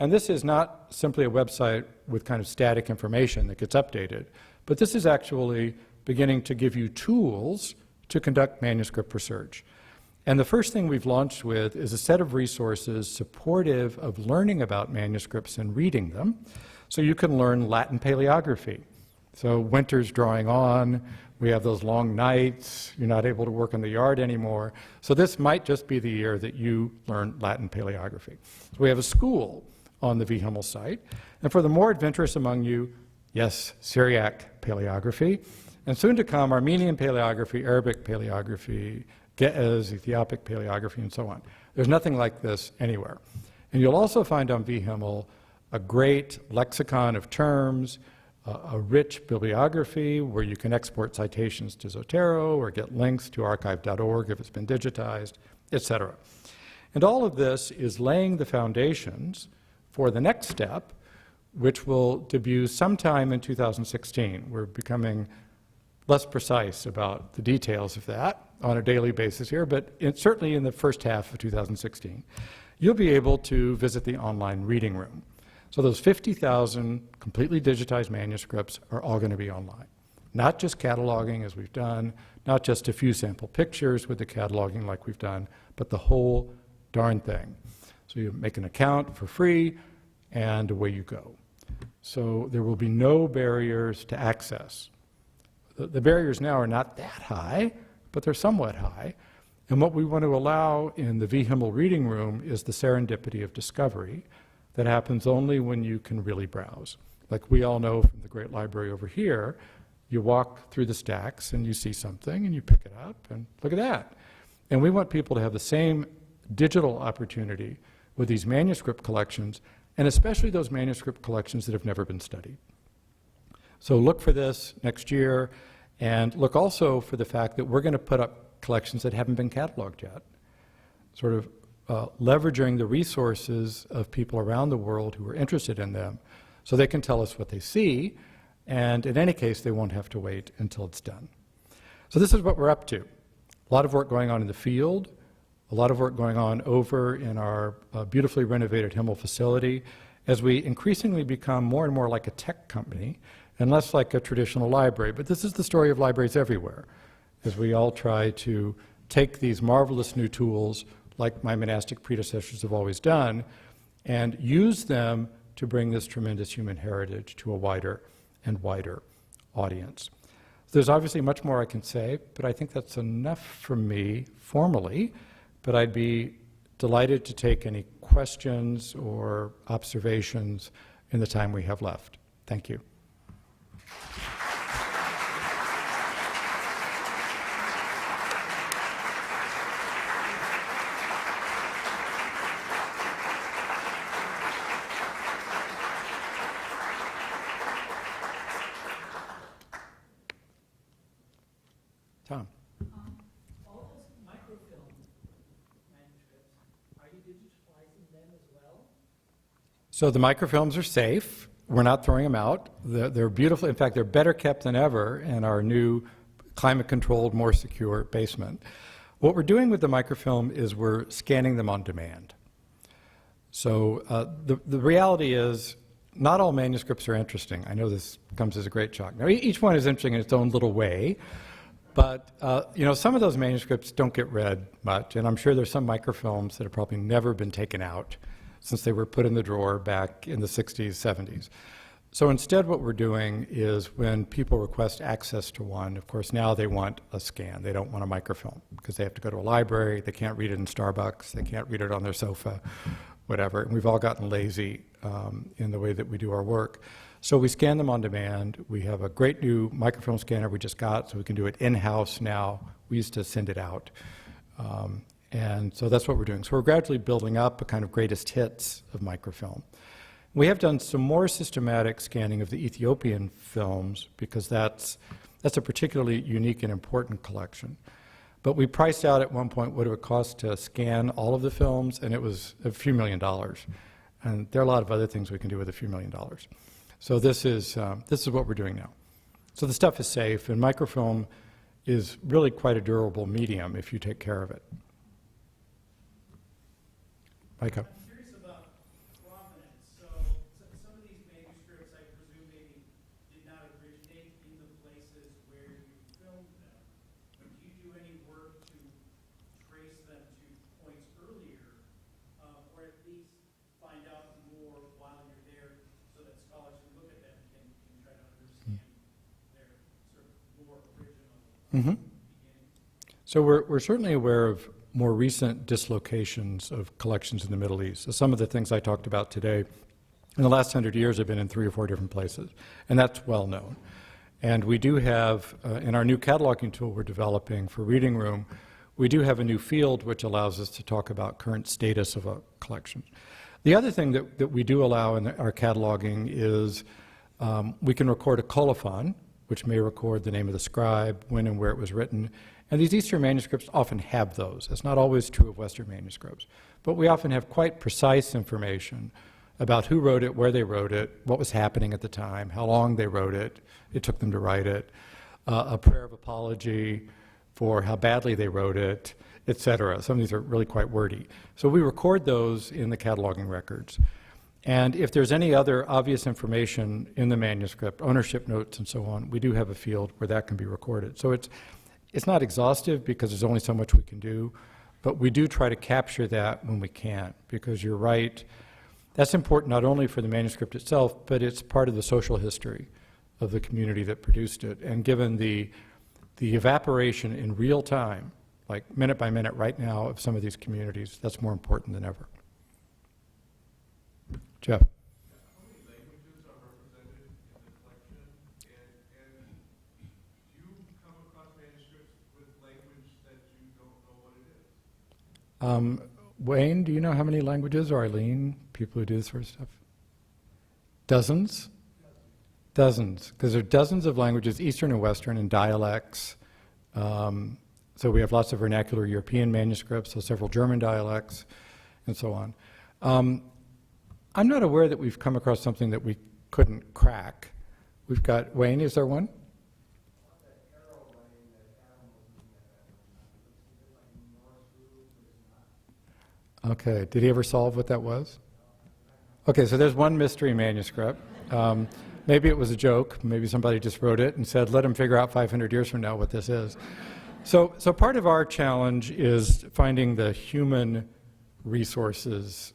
Speaker 2: And this is not simply a website with kind of static information that gets updated, but this is actually beginning to give you tools to conduct manuscript research. And the first thing we've launched with is a set of resources supportive of learning about manuscripts and reading them. So you can learn Latin paleography. So winter's drawing on, we have those long nights, you're not able to work in the yard anymore. So this might just be the year that you learn Latin paleography. So we have a school on the VHML site. And for the more adventurous among you, yes, Syriac paleography, and soon to come, Armenian paleography, Arabic paleography, Ge'ez, Ethiopic paleography, and so on. There's nothing like this anywhere. And you'll also find on VHML a great lexicon of terms, a rich bibliography where you can export citations to Zotero or get links to archive.org if it's been digitized, etc. And all of this is laying the foundations for the next step, which will debut sometime in 2016. We're becoming less precise about the details of that on a daily basis here, but certainly in the first half of 2016, you'll be able to visit the online reading room. So those 50,000 completely digitized manuscripts are all going to be online. Not just cataloging as we've done, not just a few sample pictures with the cataloging like we've done, but the whole darn thing. So you make an account for free, and away you go. So there will be no barriers to access. The barriers now are not that high, but they're somewhat high. And what we want to allow in the VHML reading room is the serendipity of discovery that happens only when you can really browse. Like we all know from the great library over here, you walk through the stacks and you see something and you pick it up and look at that. And we want people to have the same digital opportunity with these manuscript collections, and especially those manuscript collections that have never been studied. So look for this next year, and look also for the fact that we're going to put up collections that haven't been cataloged yet, sort of leveraging the resources of people around the world who are interested in them so they can tell us what they see, and in any case, they won't have to wait until it's done. So this is what we're up to. A lot of work going on in the field, a lot of work going on over in our beautifully renovated HMML facility as we increasingly become more and more like a tech company and less like a traditional library. But this is the story of libraries everywhere, as we all try to take these marvelous new tools, like my monastic predecessors have always done, and use them to bring this tremendous human heritage to a wider and wider audience. There's obviously much more I can say, but I think that's enough from me formally. But I'd be delighted to take any questions or observations in the time we have left. Thank you. Tom.
Speaker 3: All those microfilm manuscripts, are you digitalizing them as well?
Speaker 2: So the microfilms are safe. We're not throwing them out. They're beautiful. In fact, they're better kept than ever in our new climate-controlled, more secure basement. What we're doing with the microfilm is we're scanning them on demand. So the reality is not all manuscripts are interesting. I know this comes as a great shock. Now, each one is interesting in its own little way. But some of those manuscripts don't get read much, and I'm sure there's some microfilms that have probably never been taken out since they were put in the drawer back in the 60s, 70s. So instead what we're doing is when people request access to one, of course now they want a scan. They don't want a microfilm because they have to go to a library, they can't read it in Starbucks, they can't read it on their sofa, whatever. And we've all gotten lazy in the way that we do our work. So we scan them on demand. We have a great new microfilm scanner we just got, so we can do it in-house now. We used to send it out. And so that's what we're doing. So we're gradually building up a kind of greatest hits of microfilm. We have done some more systematic scanning of the Ethiopian films because that's a particularly unique and important collection. But we priced out at one point what it would cost to scan all of the films, and it was a few $1 million. And there are a lot of other things we can do with a few $1 million. So this is what we're doing now. So the stuff is safe, and microfilm is really quite a durable medium if you take care of it. Micah.
Speaker 3: I'm curious about provenance. So some of these manuscripts, I presume, maybe did not originate in the places where you filmed them. But do you do any work to trace them to points earlier, or at least find out more while you're there so that scholars who look at them can try to understand their sort of more original beginning?
Speaker 2: So we're certainly aware of more recent dislocations of collections in the Middle East. So some of the things I talked about today in the last 100 years have been in 3 or 4 different places, and that's well known. And we do have, in our new cataloging tool we're developing for Reading Room, we do have a new field which allows us to talk about current status of a collection. The other thing that we do allow in our cataloging is we can record a colophon, which may record the name of the scribe, when and where it was written. And these Eastern manuscripts often have those. It's not always true of Western manuscripts. But we often have quite precise information about who wrote it, where they wrote it, what was happening at the time, how long they wrote it, it took them to write it, a prayer of apology for how badly they wrote it, etc. Some of these are really quite wordy. So we record those in the cataloging records. And if there's any other obvious information in the manuscript, ownership notes and so on, we do have a field where that can be recorded. So it's not exhaustive because there's only so much we can do, but we do try to capture that when we can, because you're right, that's important not only for the manuscript itself, but it's part of the social history of the community that produced it. And given the evaporation in real time, like minute by minute right now of some of these communities, that's more important than ever. Jeff.
Speaker 4: How many languages are represented in the collection? And do you come across manuscripts with language that you don't know what it is?
Speaker 2: Wayne, do you know how many languages, or Eileen, people who do this sort of stuff? Dozens? Dozens, because there are dozens of languages, Eastern and Western, and dialects. So we have lots of vernacular European manuscripts, so several German dialects, and so on. I'm not aware that we've come across something that we couldn't crack. We've got, Wayne, is there one? Okay, did he ever solve what that was? Okay, so there's one mystery manuscript. Maybe it was a joke. Maybe somebody just wrote it and said, let them figure out 500 years from now what this is. So part of our challenge is finding the human resources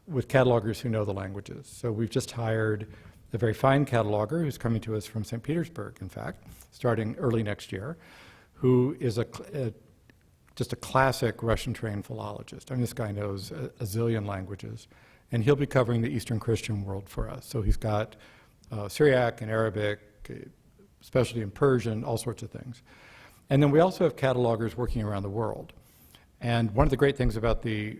Speaker 2: with catalogers who know the languages. So we've just hired a very fine cataloger who's coming to us from St. Petersburg, in fact, starting early next year, who is just a classic Russian-trained philologist. I mean, this guy knows a zillion languages, and he'll be covering the Eastern Christian world for us. So he's got Syriac and Arabic, especially in Persian, all sorts of things. And then we also have catalogers working around the world. And one of the great things about the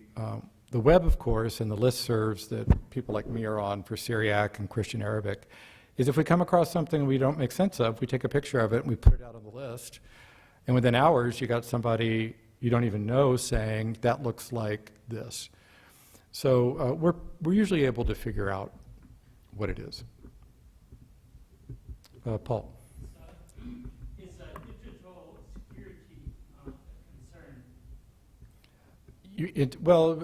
Speaker 2: web, of course, and the listservs that people like me are on for Syriac and Christian Arabic, is if we come across something we don't make sense of, we take a picture of it and we put it out on the list. And within hours, you got somebody you don't even know saying, that looks like this. So we're usually able to figure out what it is. Paul.
Speaker 3: Is digital security a concern?
Speaker 2: Well,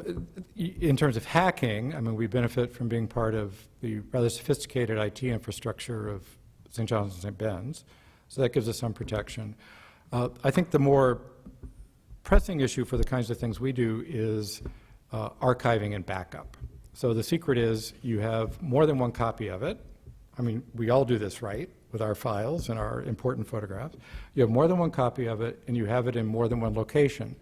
Speaker 2: in terms of hacking, I mean, we benefit from being part of the rather sophisticated IT infrastructure of St. John's and St. Ben's, so that gives us some protection. I think the more pressing issue for the kinds of things we do is archiving and backup. So the secret is you have more than one copy of it. I mean, we all do this, right, with our files and our important photographs. You have more than one copy of it, and you have it in more than one location.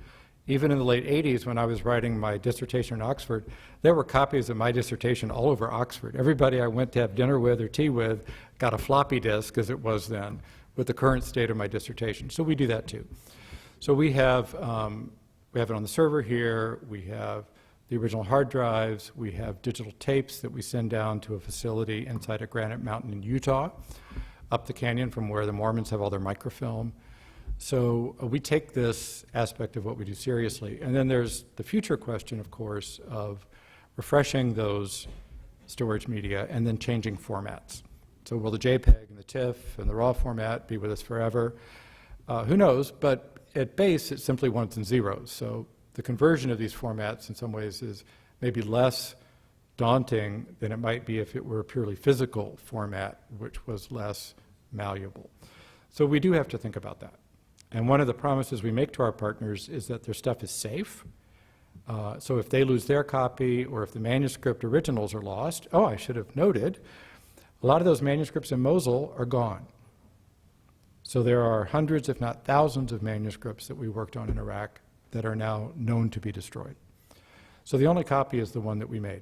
Speaker 2: Even in the late 80s, when I was writing my dissertation in Oxford, there were copies of my dissertation all over Oxford. Everybody I went to have dinner with or tea with got a floppy disk, as it was then, with the current state of my dissertation. So we do that too. So we have it on the server here, we have the original hard drives, we have digital tapes that we send down to a facility inside a granite mountain in Utah, up the canyon from where the Mormons have all their microfilm. So we take this aspect of what we do seriously. And then there's the future question, of course, of refreshing those storage media and then changing formats. So will the JPEG and the TIFF and the RAW format be with us forever? Who knows, but at base it's simply ones and zeros. So the conversion of these formats in some ways is maybe less daunting than it might be if it were a purely physical format, which was less malleable. So we do have to think about that. And one of the promises we make to our partners is that their stuff is safe. So if they lose their copy or if the manuscript originals are lost, I should have noted, a lot of those manuscripts in Mosul are gone. So there are hundreds, if not thousands, of manuscripts that we worked on in Iraq that are now known to be destroyed. So the only copy is the one that we made.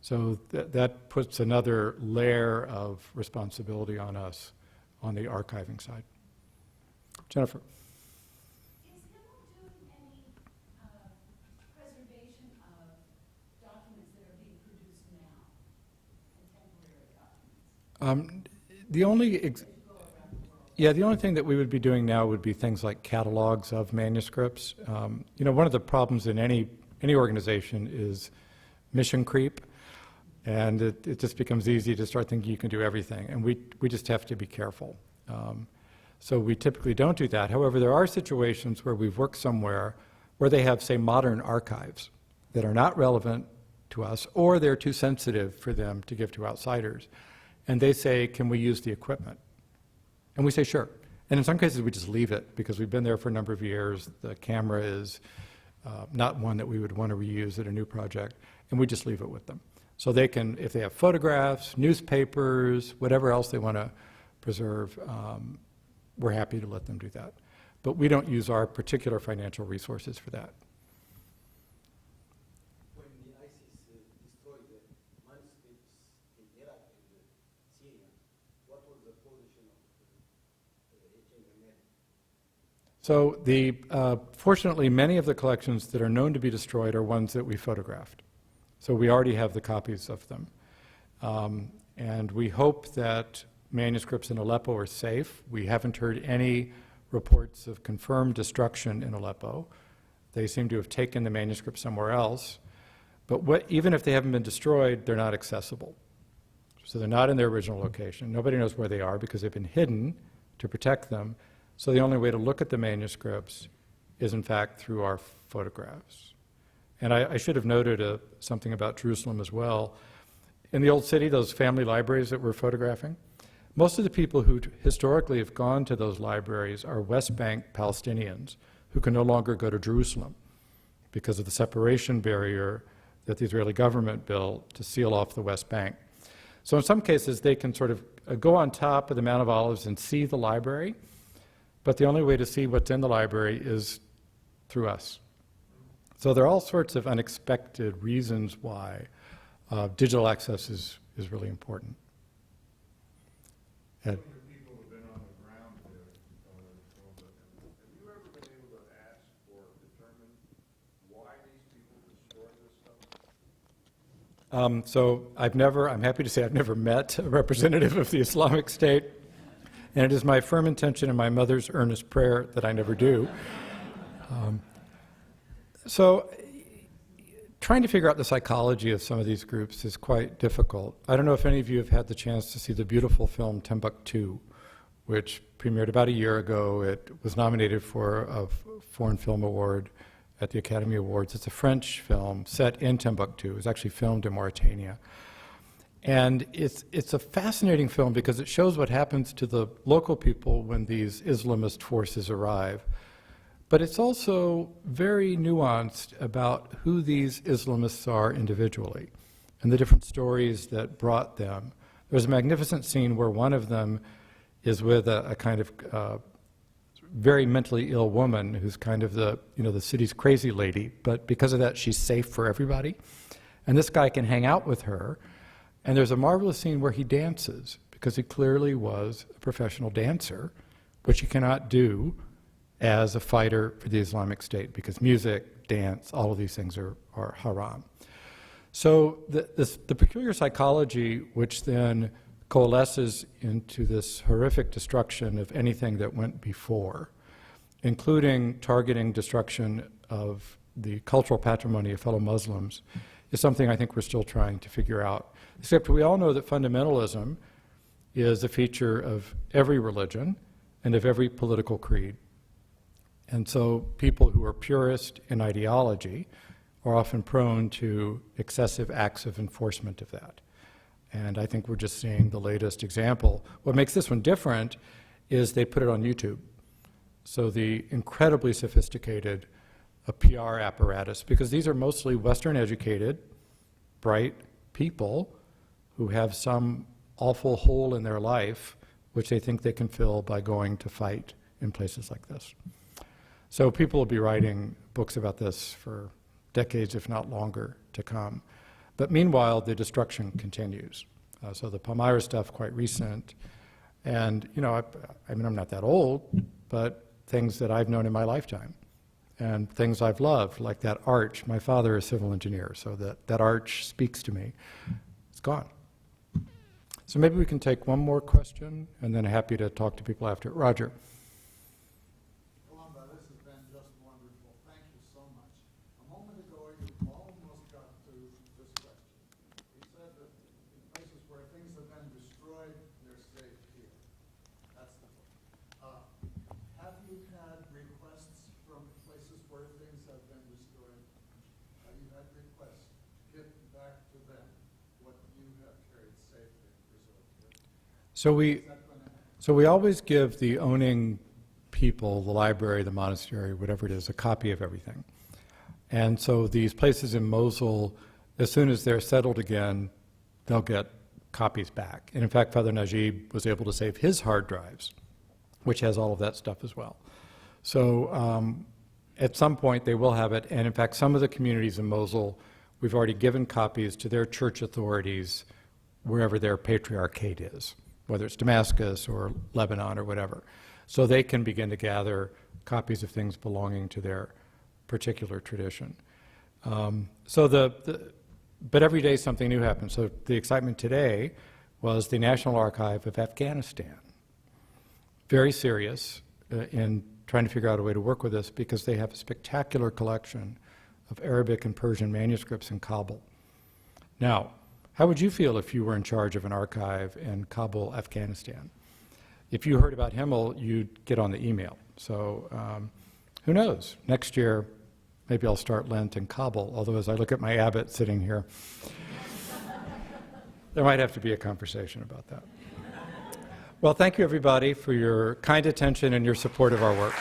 Speaker 2: So that puts another layer of responsibility on us on the archiving side. Jennifer.
Speaker 5: Is HMML doing any preservation of documents that are being produced now, contemporary documents?
Speaker 2: The only the only thing that we would be doing now would be things like catalogs of manuscripts. One of the problems in any organization is mission creep, and it just becomes easy to start thinking you can do everything, and we just have to be careful. So we typically don't do that. However, there are situations where we've worked somewhere where they have, say, modern archives that are not relevant to us, or they're too sensitive for them to give to outsiders. And they say, can we use the equipment? And we say, sure. And in some cases, we just leave it because we've been there for a number of years. The camera is not one that we would want to reuse at a new project, and we just leave it with them. So they can, if they have photographs, newspapers, whatever else they want to preserve, we're happy to let them do that. But we don't use our particular financial resources for that.
Speaker 6: When the ISIS destroyed the manuscripts in Iraq and Syria, what was the position of HMML?
Speaker 2: So fortunately, many of the collections that are known to be destroyed are ones that we photographed. So we already have the copies of them. And we hope that manuscripts in Aleppo are safe. We haven't heard any reports of confirmed destruction in Aleppo. They seem to have taken the manuscript somewhere else. But even if they haven't been destroyed, they're not accessible. So they're not in their original location. Nobody knows where they are because they've been hidden to protect them. So the only way to look at the manuscripts is, in fact, through our photographs. And I should have noted something about Jerusalem as well. In the Old City, those family libraries that we're photographing, most of the people who historically have gone to those libraries are West Bank Palestinians who can no longer go to Jerusalem because of the separation barrier that the Israeli government built to seal off the West Bank. So in some cases, they can sort of go on top of the Mount of Olives and see the library, but the only way to see what's in the library is through us. So there are all sorts of unexpected reasons why digital access is really important. Ed?
Speaker 4: Some of the people who've been on the ground there, have you ever been able to ask or determine why these people destroy this stuff?
Speaker 2: So I'm happy to say I've never met a representative of the Islamic State, and it is my firm intention and my mother's earnest prayer that I never do. So trying to figure out the psychology of some of these groups is quite difficult. I don't know if any of you have had the chance to see the beautiful film Timbuktu, which premiered about a year ago. It was nominated for a Foreign Film Award at the Academy Awards. It's a French film set in Timbuktu. It was actually filmed in Mauritania. And it's a fascinating film because it shows what happens to the local people when these Islamist forces arrive. But it's also very nuanced about who these Islamists are individually and the different stories that brought them. There's a magnificent scene where one of them is with a kind of very mentally ill woman who's kind of the city's crazy lady, but because of that, she's safe for everybody. And this guy can hang out with her. And there's a marvelous scene where he dances because he clearly was a professional dancer, which he cannot do as a fighter for the Islamic State because music, dance, all of these things are haram. So the peculiar psychology which then coalesces into this horrific destruction of anything that went before, including targeting destruction of the cultural patrimony of fellow Muslims, is something I think we're still trying to figure out. Except we all know that fundamentalism is a feature of every religion and of every political creed. And so people who are purist in ideology are often prone to excessive acts of enforcement of that. And I think we're just seeing the latest example. What makes this one different is they put it on YouTube. So the incredibly sophisticated PR apparatus, because these are mostly Western educated, bright people who have some awful hole in their life which they think they can fill by going to fight in places like this. So people will be writing books about this for decades, if not longer, to come. But meanwhile, the destruction continues. So the Palmyra stuff, quite recent. And, you know, I mean, I'm not that old, but things that I've known in my lifetime and things I've loved, like that arch. My father is a civil engineer, so that arch speaks to me. It's gone. So maybe we can take one more question, and then happy to talk to people after. Roger.
Speaker 7: Columba, this has been just wonderful. Thank you so much. A moment ago, you almost got to this question. You said that in places where things have been destroyed, they're safe here. That's the point. Have you had requests from places where things have been destroyed? Have you had requests to get back to them what you have carried safely and preserved here?
Speaker 2: So we always give the owning people, the library, the monastery, whatever it is, a copy of everything. And so these places in Mosul, as soon as they're settled again, they'll get copies back. And in fact, Father Najib was able to save his hard drives, which has all of that stuff as well. So at some point they will have it. And in fact, some of the communities in Mosul, we've already given copies to their church authorities wherever their patriarchate is, whether it's Damascus or Lebanon or whatever. So they can begin to gather copies of things belonging to their particular tradition. But every day something new happens. So the excitement today was the National Archive of Afghanistan. Very serious in trying to figure out a way to work with this because they have a spectacular collection of Arabic and Persian manuscripts in Kabul. Now, how would you feel if you were in charge of an archive in Kabul, Afghanistan? If you heard about Himmel, you'd get on the email. So who knows? Next year, maybe I'll start Lent in Kabul, although as I look at my abbot sitting here, there might have to be a conversation about that. Well, thank you, everybody, for your kind attention and your support of our work.